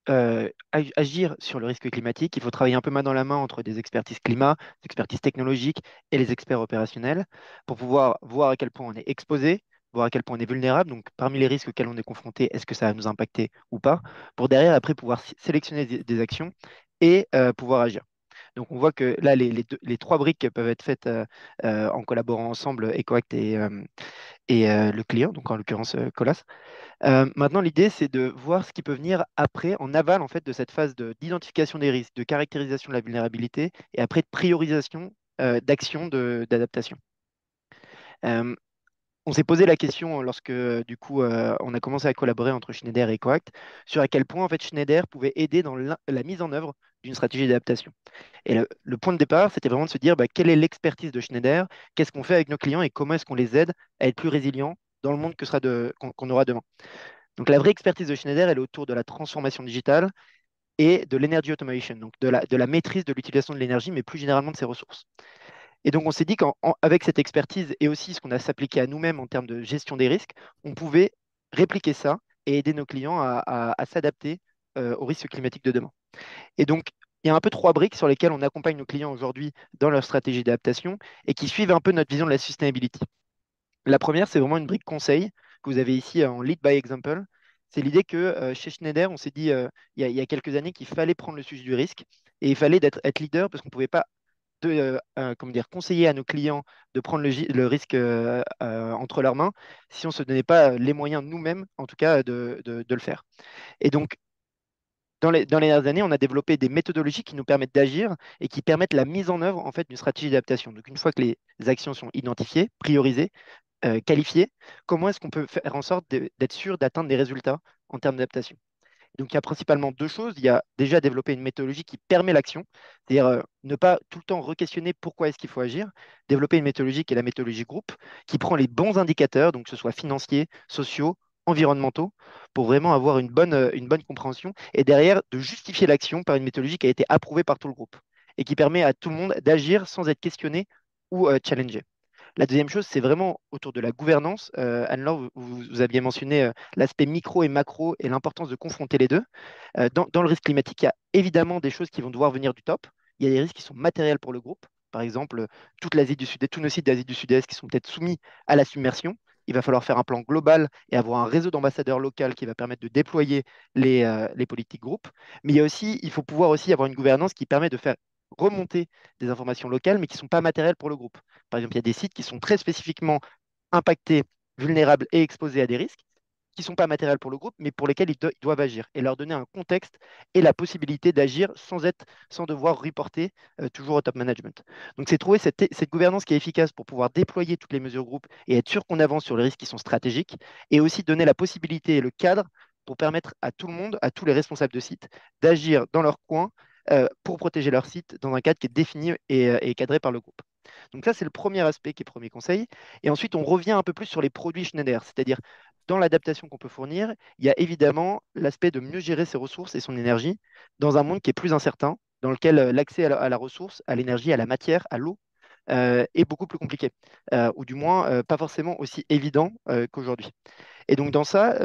Speaker 3: agir sur le risque climatique, il faut travailler un peu main dans la main entre des expertises climat, des expertises technologiques et les experts opérationnels pour pouvoir voir à quel point on est exposé, voir à quel point on est vulnérable. Donc, parmi les risques auxquels on est confronté, est-ce que ça va nous impacter ou pas, pour derrière, après, pouvoir sélectionner des actions et pouvoir agir. Donc, on voit que là, les trois briques peuvent être faites en collaborant ensemble, EcoAct et le client, donc en l'occurrence Colas. Maintenant, l'idée, c'est de voir ce qui peut venir après, en aval, en fait, de cette phase d'identification des risques, de caractérisation de la vulnérabilité et après de priorisation d'actions d'adaptation. Euh, on s'est posé la question lorsque, du coup, on a commencé à collaborer entre Schneider et Coact sur à quel point, en fait, Schneider pouvait aider dans la mise en œuvre d'une stratégie d'adaptation. Et le point de départ, c'était vraiment de se dire quelle est l'expertise de Schneider, qu'est-ce qu'on fait avec nos clients et comment est-ce qu'on les aide à être plus résilients dans le monde qu'on aura demain. Donc la vraie expertise de Schneider, elle est autour de la transformation digitale et de l'energy automation, donc de la maîtrise de l'utilisation de l'énergie, mais plus généralement de ses ressources. Et donc on s'est dit qu'avec cette expertise et aussi ce qu'on a s'appliqué à nous-mêmes en termes de gestion des risques, on pouvait répliquer ça et aider nos clients à s'adapter aux risques climatiques de demain. Et donc, il y a un peu trois briques sur lesquelles on accompagne nos clients aujourd'hui dans leur stratégie d'adaptation et qui suivent un peu notre vision de la sustainability. La première, c'est vraiment une brique conseil que vous avez ici en lead by example. C'est l'idée que chez Schneider, on s'est dit il y a quelques années qu'il fallait prendre le sujet du risque et il fallait être leader parce qu'on ne pouvait pas comment dire, conseiller à nos clients de prendre le risque entre leurs mains si on ne se donnait pas les moyens nous-mêmes, en tout cas, de le faire. Et donc, dans les dernières années, on a développé des méthodologies qui nous permettent d'agir et qui permettent la mise en œuvre en fait, d'une stratégie d'adaptation. Donc, une fois que les actions sont identifiées, priorisées, qualifiées, comment est-ce qu'on peut faire en sorte d'être sûr d'atteindre des résultats en termes d'adaptation? Donc, il y a principalement deux choses. Il y a déjà développé une méthodologie qui permet l'action, c'est-à-dire ne pas tout le temps re-questionner pourquoi est-ce qu'il faut agir. Développer une méthodologie qui est la méthodologie groupe, qui prend les bons indicateurs, donc que ce soit financiers, sociaux, environnementaux, pour vraiment avoir une bonne compréhension et derrière de justifier l'action par une méthodologie qui a été approuvée par tout le groupe et qui permet à tout le monde d'agir sans être questionné ou challengé. La deuxième chose, c'est vraiment autour de la gouvernance. Anne-Laure, vous aviez mentionné l'aspect micro et macro et l'importance de confronter les deux. Dans le risque climatique, il y a évidemment des choses qui vont devoir venir du top. Il y a des risques qui sont matériels pour le groupe. Par exemple, toute l'Asie du Sud-Est, tous nos sites d'Asie du Sud-Est qui sont peut-être soumis à la submersion. Il va falloir faire un plan global et avoir un réseau d'ambassadeurs locaux qui va permettre de déployer les politiques groupes. Mais il faut pouvoir aussi avoir une gouvernance qui permet de faire remonter des informations locales, mais qui ne sont pas matérielles pour le groupe. Par exemple, il y a des sites qui sont très spécifiquement impactés, vulnérables et exposés à des risques qui ne sont pas matériels pour le groupe, mais pour lesquels ils doivent agir et leur donner un contexte et la possibilité d'agir sans devoir reporter toujours au top management. Donc, c'est trouver cette gouvernance qui est efficace pour pouvoir déployer toutes les mesures groupes et être sûr qu'on avance sur les risques qui sont stratégiques et aussi donner la possibilité et le cadre pour permettre à tout le monde, à tous les responsables de site, d'agir dans leur coin pour protéger leur site dans un cadre qui est défini et cadré par le groupe. Donc ça, c'est le premier aspect qui est premier conseil. Et ensuite, on revient un peu plus sur les produits Schneider, c'est-à-dire dans l'adaptation qu'on peut fournir, il y a évidemment l'aspect de mieux gérer ses ressources et son énergie dans un monde qui est plus incertain, dans lequel l'accès à la ressource, à l'énergie, à la matière, à l'eau, est beaucoup plus compliqué, ou du moins pas forcément aussi évident qu'aujourd'hui. Et donc dans ça,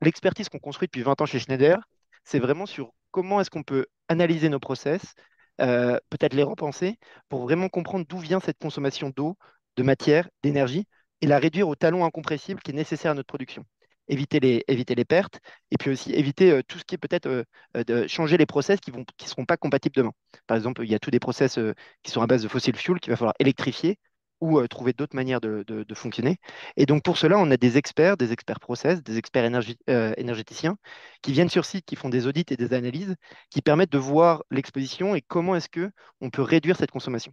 Speaker 3: l'expertise qu'on construit depuis 20 ans chez Schneider, c'est vraiment sur comment est-ce qu'on peut analyser nos process, peut-être les repenser, pour vraiment comprendre d'où vient cette consommation d'eau, de matière, d'énergie, et la réduire au talon incompressible qui est nécessaire à notre production. Éviter les pertes, et puis aussi éviter tout ce qui est peut-être de changer les process qui seront pas compatibles demain. Par exemple, il y a tous des process qui sont à base de fossil fuel qu'il va falloir électrifier ou trouver d'autres manières de fonctionner. Et donc pour cela, on a des experts process, des experts énergéticiens, qui viennent sur site, qui font des audits et des analyses, qui permettent de voir l'exposition et comment est-ce que on peut réduire cette consommation.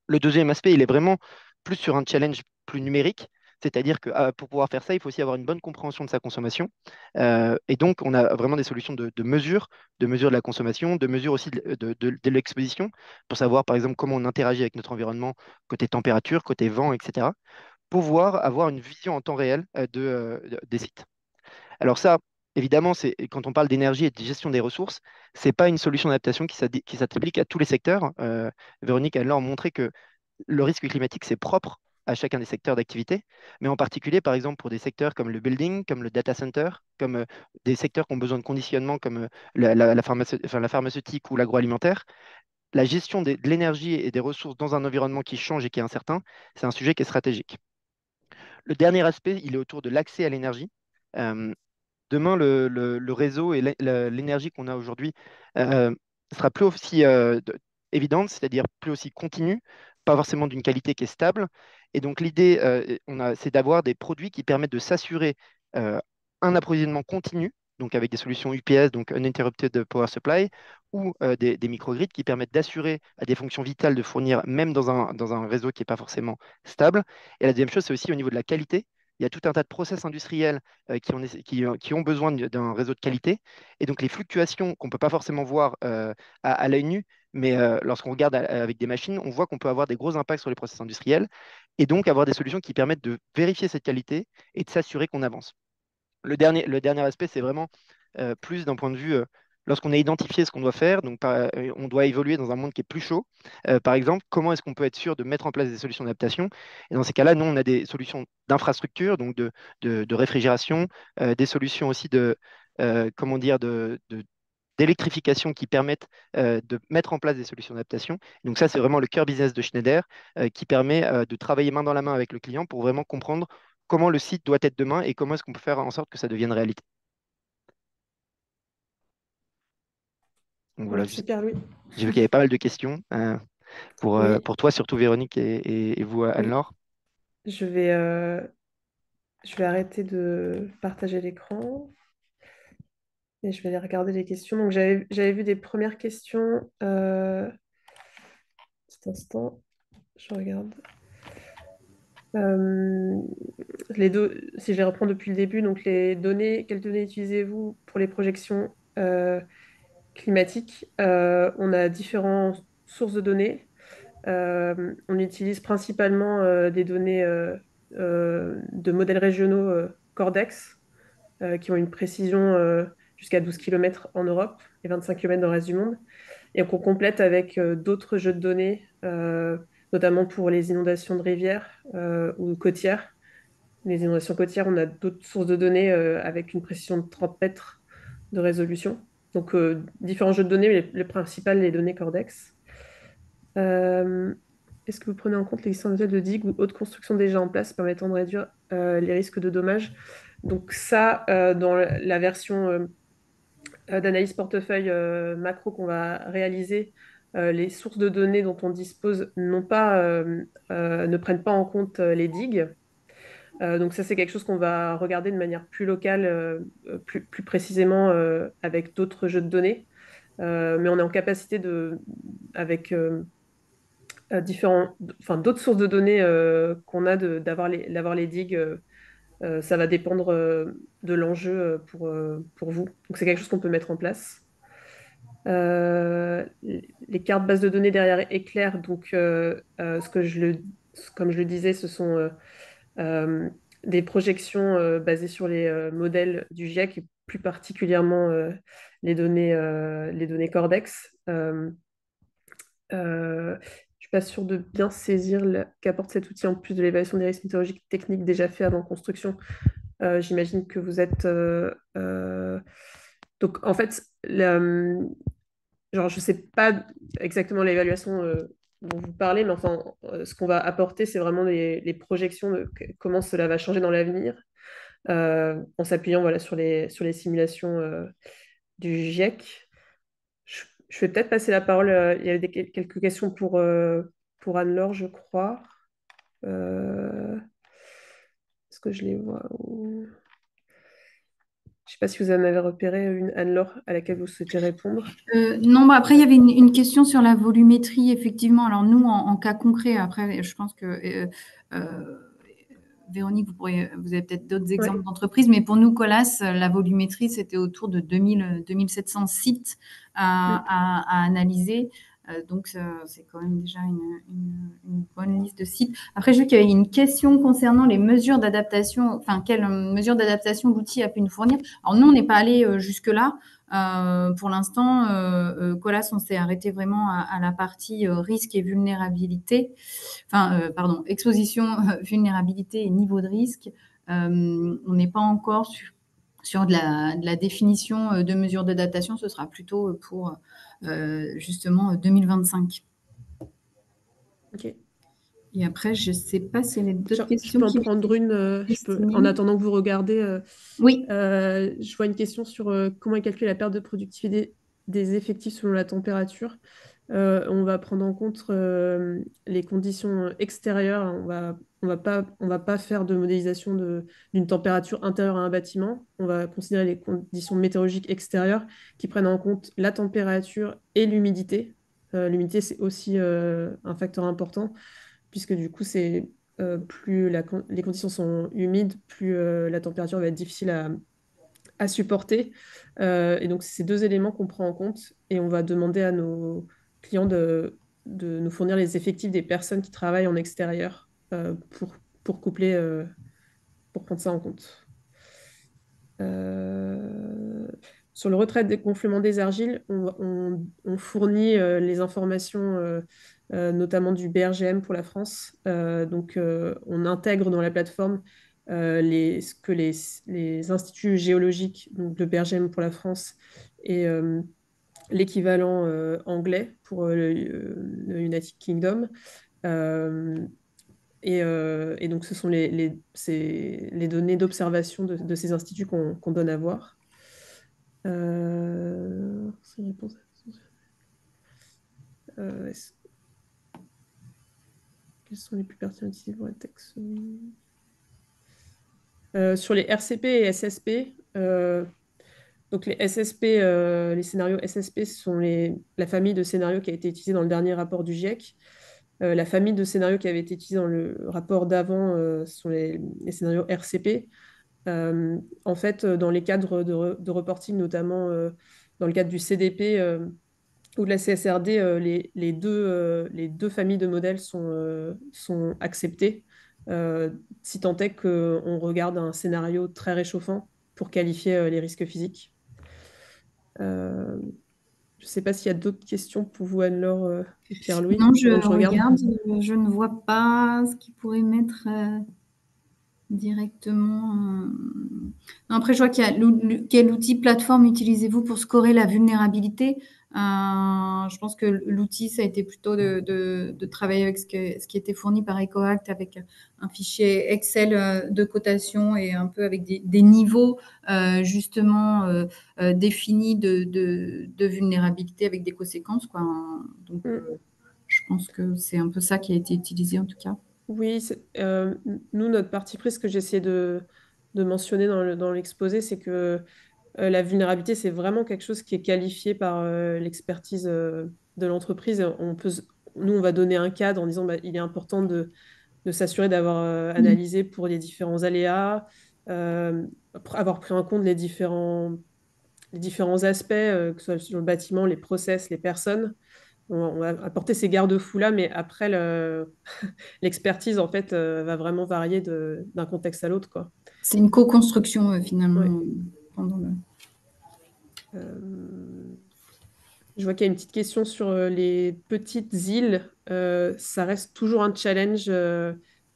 Speaker 3: Le deuxième aspect, il est vraiment plus sur un challenge plus numérique, c'est-à-dire que pour pouvoir faire ça, il faut aussi avoir une bonne compréhension de sa consommation. Et donc, on a vraiment des solutions de mesure de la consommation, de mesure aussi de l'exposition, pour savoir, par exemple, comment on interagit avec notre environnement, côté température, côté vent, etc., pouvoir avoir une vision en temps réel des sites. Alors ça, évidemment, quand on parle d'énergie et de gestion des ressources, c'est pas une solution d'adaptation qui s'applique à tous les secteurs. Véronique a leur montré que le risque climatique, c'est propre à chacun des secteurs d'activité, mais en particulier, par exemple, pour des secteurs comme le building, comme le data center, comme des secteurs qui ont besoin de conditionnement, comme la pharmaceutique ou l'agroalimentaire, la gestion de l'énergie et des ressources dans un environnement qui change et qui est incertain, c'est un sujet qui est stratégique. Le dernier aspect, il est autour de l'accès à l'énergie. Euh, Demain, le réseau et l'énergie qu'on a aujourd'hui sera plus aussi évidente, c'est-à-dire plus aussi continue, pas forcément d'une qualité qui est stable. Et donc l'idée, c'est d'avoir des produits qui permettent de s'assurer euh, un approvisionnement continu, donc avec des solutions UPS, donc Uninterrupted Power Supply, ou des microgrids qui permettent d'assurer à des fonctions vitales de fournir même dans un réseau qui n'est pas forcément stable. Et la deuxième chose, c'est aussi au niveau de la qualité. Il y a tout un tas de process industriels qui ont besoin d'un réseau de qualité. Et donc les fluctuations qu'on ne peut pas forcément voir à l'œil nu, mais lorsqu'on regarde avec des machines, on voit qu'on peut avoir des gros impacts sur les process industriels et donc avoir des solutions qui permettent de vérifier cette qualité et de s'assurer qu'on avance. Le dernier aspect, c'est vraiment plus d'un point de vue, lorsqu'on a identifié ce qu'on doit faire, donc on doit évoluer dans un monde qui est plus chaud. Par exemple, comment est-ce qu'on peut être sûr de mettre en place des solutions d'adaptation? Et dans ces cas-là, nous, on a des solutions d'infrastructure, donc de réfrigération, des solutions aussi comment dire, d'électrification qui permettent de mettre en place des solutions d'adaptation. Donc ça, c'est vraiment le cœur business de Schneider qui permet de travailler main dans la main avec le client pour vraiment comprendre comment le site doit être demain et comment est-ce qu'on peut faire en sorte que ça devienne réalité. Donc voilà,
Speaker 1: Super, Louis.
Speaker 3: j'ai vu qu'il y avait pas mal de questions
Speaker 1: Oui,
Speaker 3: pour toi, surtout Véronique et vous,
Speaker 1: oui.
Speaker 3: Anne-Laure.
Speaker 1: Je vais, euh, je vais arrêter de partager l'écran et je vais aller regarder les questions. Donc, j'avais vu des premières questions. Petit instant, je regarde. Euh, si je les reprends depuis le début, donc les données, quelles données utilisez-vous pour les projections climatiques? On a différentes sources de données. On utilise principalement des données de modèles régionaux Cordex qui ont une précision jusqu'à 12 km en Europe et 25 km dans le reste du monde. Et qu'on complète avec d'autres jeux de données. notamment pour les inondations de rivières ou côtières. Les inondations côtières, on a d'autres sources de données avec une précision de 30 mètres de résolution. Donc, différents jeux de données, mais les principales, les données Cordex. Euh, Est-ce que vous prenez en compte l'existence de digues ou autres constructions déjà en place permettant de réduire les risques de dommages? Donc ça, dans la version d'analyse portefeuille macro qu'on va réaliser, les sources de données dont on dispose ne prennent pas en compte les digues. Donc ça, c'est quelque chose qu'on va regarder de manière plus locale, plus précisément avec d'autres jeux de données. Mais on est en capacité avec d'autres sources de données qu'on a d'avoir les digues. Ça va dépendre de l'enjeu pour vous. Donc c'est quelque chose qu'on peut mettre en place. Les cartes bases de données derrière Éclair, donc comme je le disais, ce sont des projections basées sur les modèles du GIEC et plus particulièrement les données Cordex. Je ne suis pas sûre de bien saisir qu'apporte cet outil en plus de l'évaluation des risques météorologiques techniques déjà fait avant construction. J'imagine que vous êtes. Donc, en fait, genre, je ne sais pas exactement l'évaluation dont vous parlez, mais enfin, ce qu'on va apporter, c'est vraiment les projections de comment cela va changer dans l'avenir, en s'appuyant voilà, sur les simulations du GIEC. Je vais peut-être passer la parole. Il y avait quelques questions pour Anne-Laure, je crois. Est-ce que je les vois Je ne sais pas si vous en avez repéré une, Anne-Laure, à laquelle vous souhaitez répondre.
Speaker 2: Non, bah après, il y avait une question sur la volumétrie, effectivement. Alors, nous, en cas concret, après, je pense que Véronique, vous avez peut-être d'autres exemples
Speaker 1: Ouais.
Speaker 2: d'entreprises, mais pour nous, Colas, la volumétrie, c'était autour de 2700 sites à analyser. Donc, c'est quand même déjà une bonne liste de sites. Après, je vu qu'il y avait une question concernant les mesures d'adaptation, enfin, quelles mesures d'adaptation l'outil a pu nous fournir. Alors, nous, on n'est pas allé jusque-là. Pour l'instant, Colas, on s'est arrêté vraiment à la partie risque et vulnérabilité. Enfin, pardon, exposition, vulnérabilité et niveau de risque. On n'est pas encore sur de la définition de mesures d'adaptation. Ce sera plutôt pour justement 2025.
Speaker 1: Ok.
Speaker 2: Et après, je ne sais pas s'il y a d'autres
Speaker 1: Je
Speaker 2: questions
Speaker 1: peux en
Speaker 2: qui
Speaker 1: prendre une. En attendant que vous regardez,
Speaker 2: Oui.
Speaker 1: je vois une question sur comment est calculée la perte de productivité des effectifs selon la température. On va prendre en compte les conditions extérieures. On va pas faire de modélisation d'une température intérieure à un bâtiment. On va considérer les conditions météorologiques extérieures qui prennent en compte la température et l'humidité. L'humidité, c'est aussi un facteur important puisque du coup, plus les conditions sont humides, plus la température va être difficile à supporter. Et donc, c'est ces deux éléments qu'on prend en compte et on va demander à nos clients de nous fournir les effectifs des personnes qui travaillent en extérieur pour coupler, pour prendre ça en compte. Sur le retrait des gonflements des argiles, on fournit les informations, notamment du BRGM pour la France. Donc, on intègre dans la plateforme ce que les instituts géologiques, donc le BRGM pour la France et l'équivalent anglais pour le United Kingdom. Euh, et donc, ce sont les données d'observation de ces instituts qu'on donne à voir. C'est une réponse. Euh, Quels sont les plus pertinents utilisés pour la taxonomie? Sur les RCP et SSP, donc les SSP, les scénarios SSP, ce sont la famille de scénarios qui a été utilisée dans le dernier rapport du GIEC. La famille de scénarios qui avait été utilisée dans le rapport d'avant sont les scénarios RCP. En fait, dans les cadres de reporting, notamment dans le cadre du CDP ou de la CSRD, les deux familles de modèles sont acceptées, si tant est qu'on regarde un scénario très réchauffant pour qualifier les risques physiques. Euh, Je ne sais pas s'il y a d'autres questions pour vous, Anne-Laure et Pierre-Louis,
Speaker 2: Non, je
Speaker 1: pendant que je regarde.
Speaker 2: regarde, je ne vois pas ce qui pourrait mettre directement. Non, après, je vois qu'il y a quel outil plateforme utilisez-vous pour scorer la vulnérabilité? Je pense que l'outil, ça a été plutôt de travailler avec ce qui était fourni par EcoAct avec un fichier Excel de cotation et un peu avec des niveaux justement définis de vulnérabilité avec des conséquences, quoi. Donc,
Speaker 1: Mm.
Speaker 2: je pense que c'est un peu ça qui a été utilisé en tout cas.
Speaker 1: Oui, nous, notre parti pris, ce que j'essayais de mentionner dans l'exposé, c'est que la vulnérabilité, c'est vraiment quelque chose qui est qualifié par l'expertise de l'entreprise. Nous, on va donner un cadre en disant bah, il est important de s'assurer d'avoir analysé pour les différents aléas, avoir pris en compte les différents aspects, que ce soit sur le bâtiment, les process, les personnes. On va apporter ces garde-fous-là, mais après, l'expertise, en fait, va vraiment varier d'un contexte à l'autre, quoi.
Speaker 2: C'est une co-construction
Speaker 1: Ouais.
Speaker 2: finalement pendant le.
Speaker 1: Euh, Je vois qu'il y a une petite question sur les petites îles. Ça reste toujours un challenge,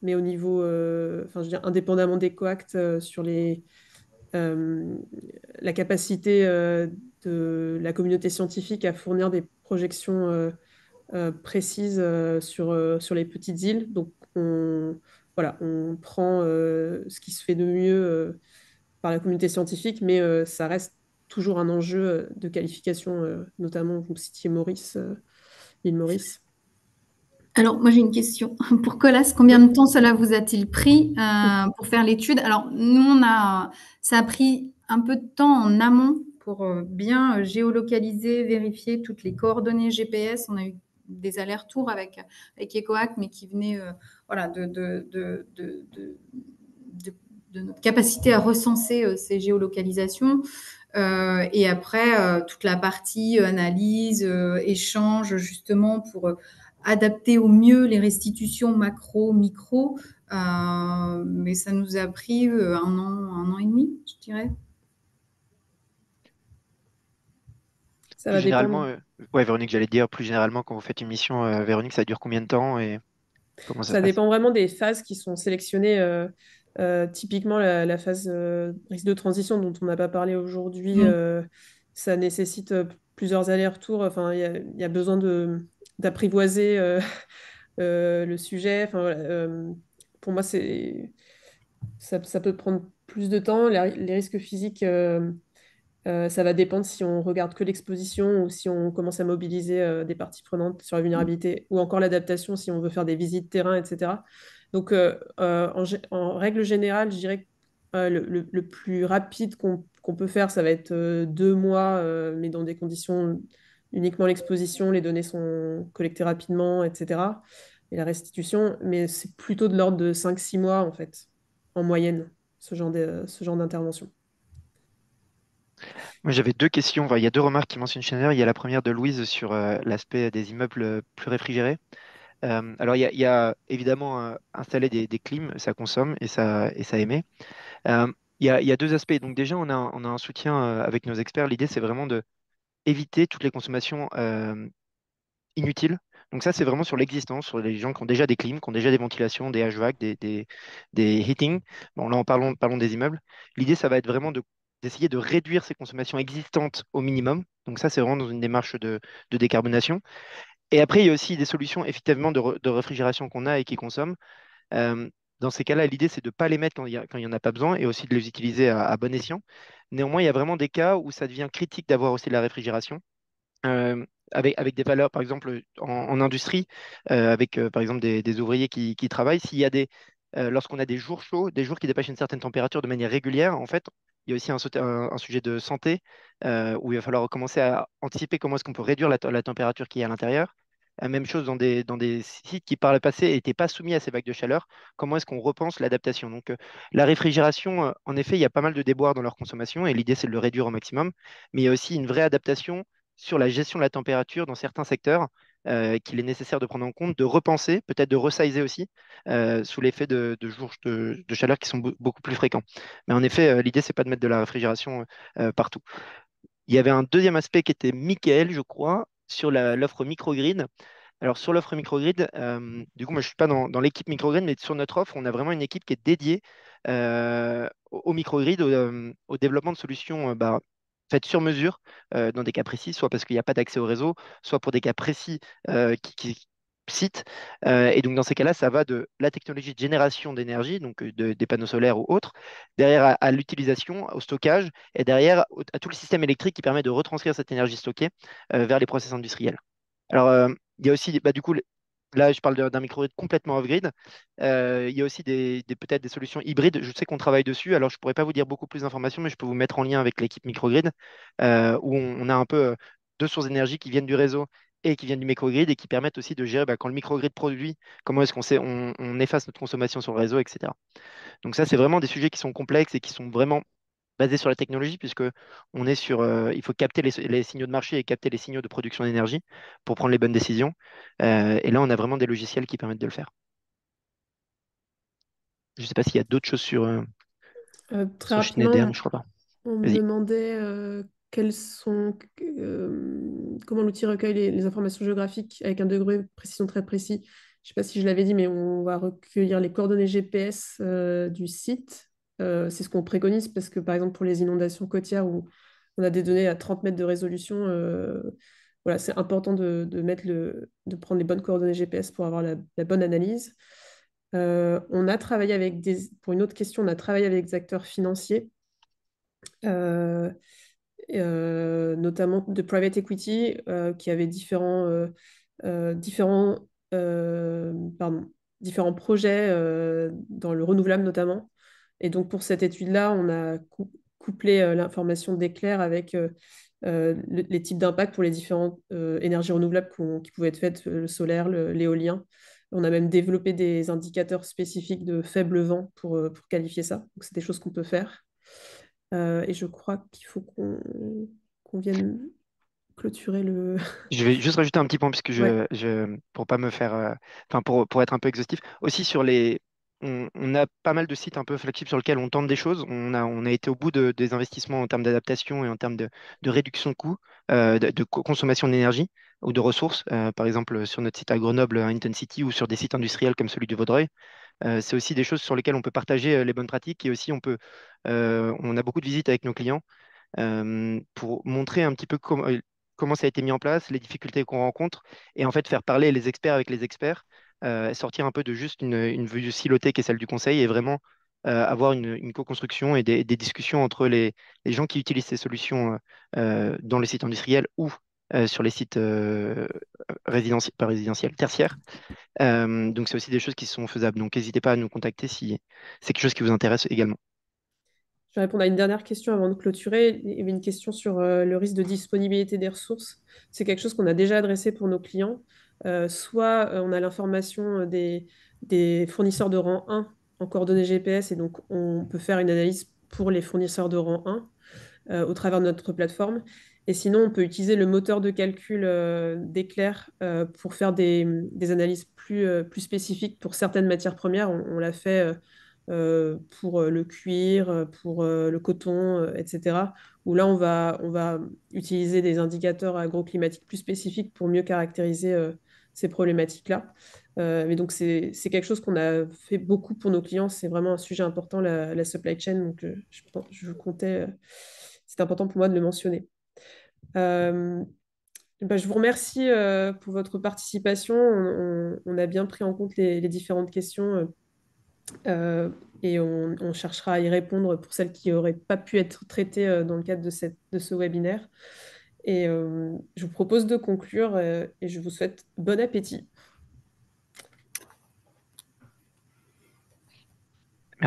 Speaker 1: mais au niveau, enfin, je veux dire, indépendamment des coacts, sur euh, la capacité de la communauté scientifique à fournir des projections précises sur les petites îles. Donc, voilà, on prend ce qui se fait de mieux par la communauté scientifique, mais ça reste toujours un enjeu de qualification, notamment, vous citiez Maurice, l'île Maurice.
Speaker 2: Alors, moi, j'ai une question. Pour Colas, combien
Speaker 1: Oui.
Speaker 2: de temps cela vous a-t-il pris pour faire l'étude? Alors, nous, ça a pris un peu de temps en amont pour bien géolocaliser, vérifier toutes les coordonnées GPS. On a eu des allers-retours avec EcoAct, mais qui venaient voilà, de notre capacité à recenser ces géolocalisations. Et après, toute la partie analyse, échange, justement, pour adapter au mieux les restitutions macro, micro. Mais ça nous a pris un an et demi, je dirais.
Speaker 1: Ça
Speaker 3: Plus
Speaker 1: va
Speaker 3: généralement,
Speaker 1: dépendre.
Speaker 3: ouais, Véronique, j'allais te dire, plus généralement, quand vous faites une mission, Véronique, ça dure combien de temps et comment ça se
Speaker 1: Ça
Speaker 3: passe?
Speaker 1: dépend vraiment des phases qui sont sélectionnées. Typiquement, la phase risque de transition dont on n'a pas parlé aujourd'hui,
Speaker 2: Mm.
Speaker 1: ça nécessite plusieurs allers-retours. Enfin, il y a besoin d'apprivoiser le sujet. Enfin, voilà, pour moi, ça peut prendre plus de temps. Les risques physiques, ça va dépendre si on regarde que l'exposition ou si on commence à mobiliser des parties prenantes sur la vulnérabilité ou encore l'adaptation si on veut faire des visites terrain, etc. Donc, en règle générale, je dirais que le plus rapide qu'on peut faire, ça va être 2 mois, mais dans des conditions uniquement l'exposition, les données sont collectées rapidement, etc. Et la restitution, mais c'est plutôt de l'ordre de 5 6 mois, en fait, en moyenne, ce genre d'intervention.
Speaker 3: Moi, j'avais deux questions. Enfin, il y a deux remarques qui mentionnent Schneider. Il y a la première de Louise sur l'aspect des immeubles plus réfrigérés. Alors, il y a évidemment installer des clims, ça consomme et ça émet. Euh, il y a deux aspects. Donc, déjà, on a un soutien avec nos experts. L'idée, c'est vraiment de éviter toutes les consommations inutiles. Donc, ça, c'est vraiment sur l'existence, sur les gens qui ont déjà des clims, qui ont déjà des ventilations, des HVAC, des heating. Bon, là, parlons des immeubles. L'idée, ça va être vraiment d'essayer de réduire ces consommations existantes au minimum. Donc, ça, c'est vraiment dans une démarche de décarbonation. Et après, il y a aussi des solutions effectivement de réfrigération qu'on a et qui consomment. Euh, Dans ces cas-là, l'idée, c'est de ne pas les mettre quand il n'y en a pas besoin et aussi de les utiliser à bon escient. Néanmoins, il y a vraiment des cas où ça devient critique d'avoir aussi de la réfrigération. Avec des valeurs, par exemple, en industrie, avec par exemple des ouvriers qui travaillent, s'il y a lorsqu'on a des jours chauds, des jours qui dépassent une certaine température de manière régulière, en fait, il y a aussi un sujet de santé où il va falloir commencer à anticiper comment est-ce qu'on peut réduire la température qui est à l'intérieur. Même chose dans des sites qui par le passé n'étaient pas soumis à ces vagues de chaleur. Comment est-ce qu'on repense l'adaptation? Donc, la réfrigération, en effet, il y a pas mal de déboires dans leur consommation et l'idée, c'est de le réduire au maximum. Mais il y a aussi une vraie adaptation sur la gestion de la température dans certains secteurs qu'il est nécessaire de prendre en compte, de repenser, peut-être de resizer aussi, sous l'effet de jours de chaleur qui sont beaucoup plus fréquents. Mais en effet, l'idée, c'est pas de mettre de la réfrigération partout. Il y avait un deuxième aspect qui était Michael, je crois, sur l'offre microgrid. Alors sur l'offre microgrid, du coup, moi je ne suis pas dans l'équipe microgrid, mais sur notre offre, on a vraiment une équipe qui est dédiée au microgrid, au développement de solutions faites sur mesure dans des cas précis, soit parce qu'il n'y a pas d'accès au réseau, soit pour des cas précis qui citent. Et donc dans ces cas-là, ça va de la technologie de génération d'énergie, donc des panneaux solaires ou autres, derrière à l'utilisation, au stockage, et derrière à tout le système électrique qui permet de retranscrire cette énergie stockée vers les process industriels. Alors, il y a aussi, bah, du coup, là, je parle d'un microgrid complètement off-grid. Il y a aussi peut-être des solutions hybrides. Je sais qu'on travaille dessus. Alors, je ne pourrais pas vous dire beaucoup plus d'informations, mais je peux vous mettre en lien avec l'équipe microgrid, où on a un peu deux sources d'énergie qui viennent du réseau et qui viennent du microgrid et qui permettent aussi de gérer quand le microgrid produit, comment est-ce on efface notre consommation sur le réseau, etc. Donc ça, c'est vraiment des sujets qui sont complexes et qui sont vraiment basé sur la technologie, puisque il faut capter les signaux de marché et capter les signaux de production d'énergie pour prendre les bonnes décisions. Et là, on a vraiment des logiciels qui permettent de le faire. Je ne sais pas s'il y a d'autres choses
Speaker 1: Très
Speaker 3: sur Schneider, mais
Speaker 1: rapidement,
Speaker 3: je crois pas.
Speaker 1: on me
Speaker 3: Vas-y.
Speaker 1: demandait comment l'outil recueille les informations géographiques avec un degré de précision très précis. Je ne sais pas si je l'avais dit, mais on va recueillir les coordonnées GPS du site. C'est ce qu'on préconise parce que, par exemple, pour les inondations côtières où on a des données à 30 mètres de résolution, voilà, c'est important de prendre les bonnes coordonnées GPS pour avoir la bonne analyse. On a travaillé pour une autre question, on a travaillé avec des acteurs financiers, euh, notamment de private equity, qui avaient différents, pardon, différents projets dans le renouvelable notamment. Et donc pour cette étude-là, on a couplé l'information d'Éclair avec les types d'impact pour les différentes énergies renouvelables qui pouvaient être faites, le solaire, l'éolien. On a même développé des indicateurs spécifiques de faible vent pour qualifier ça. Donc, c'est des choses qu'on peut faire. Et je crois qu'il faut qu'on vienne clôturer le.
Speaker 3: Je vais juste rajouter un petit point puisque
Speaker 1: Ouais.
Speaker 3: pour pas me faire, enfin pour être un peu exhaustif. Aussi on a pas mal de sites un peu flagships sur lesquels on tente des choses. On a été au bout des investissements en termes d'adaptation et en termes de réduction de coûts, de consommation d'énergie ou de ressources. Par exemple, sur notre site à Grenoble, à Intensity, ou sur des sites industriels comme celui de Vaudreuil. C'est aussi des choses sur lesquelles on peut partager les bonnes pratiques et aussi on a beaucoup de visites avec nos clients pour montrer un petit peu comment ça a été mis en place, les difficultés qu'on rencontre, et en fait faire parler les experts avec les experts, sortir un peu de juste une vue silotée qui est celle du conseil et vraiment avoir une co-construction et des discussions entre les gens qui utilisent ces solutions dans les sites industriels ou sur les sites résidentiels, pas résidentiels, tertiaires. Donc c'est aussi des choses qui sont faisables. Donc n'hésitez pas à nous contacter si c'est quelque chose qui vous intéresse également.
Speaker 1: Je vais répondre à une dernière question avant de clôturer. Il y avait une question sur le risque de disponibilité des ressources. C'est quelque chose qu'on a déjà adressé pour nos clients. Soit on a l'information des fournisseurs de rang 1 en coordonnées GPS et donc on peut faire une analyse pour les fournisseurs de rang 1 au travers de notre plateforme. Et sinon, on peut utiliser le moteur de calcul d'Éclair pour faire des analyses plus spécifiques pour certaines matières premières. On l'a fait pour le cuir, pour le coton, etc. Où là, on va utiliser des indicateurs agroclimatiques plus spécifiques pour mieux caractériser ces problématiques-là. Mais donc, c'est quelque chose qu'on a fait beaucoup pour nos clients. C'est vraiment un sujet important, la supply chain. Donc, je comptais, c'est important pour moi de le mentionner. Euh, je vous remercie pour votre participation. On a bien pris en compte les différentes questions et on cherchera à y répondre pour celles qui n'auraient pas pu être traitées dans le cadre de ce webinaire. Et je vous propose de conclure et je vous souhaite bon appétit.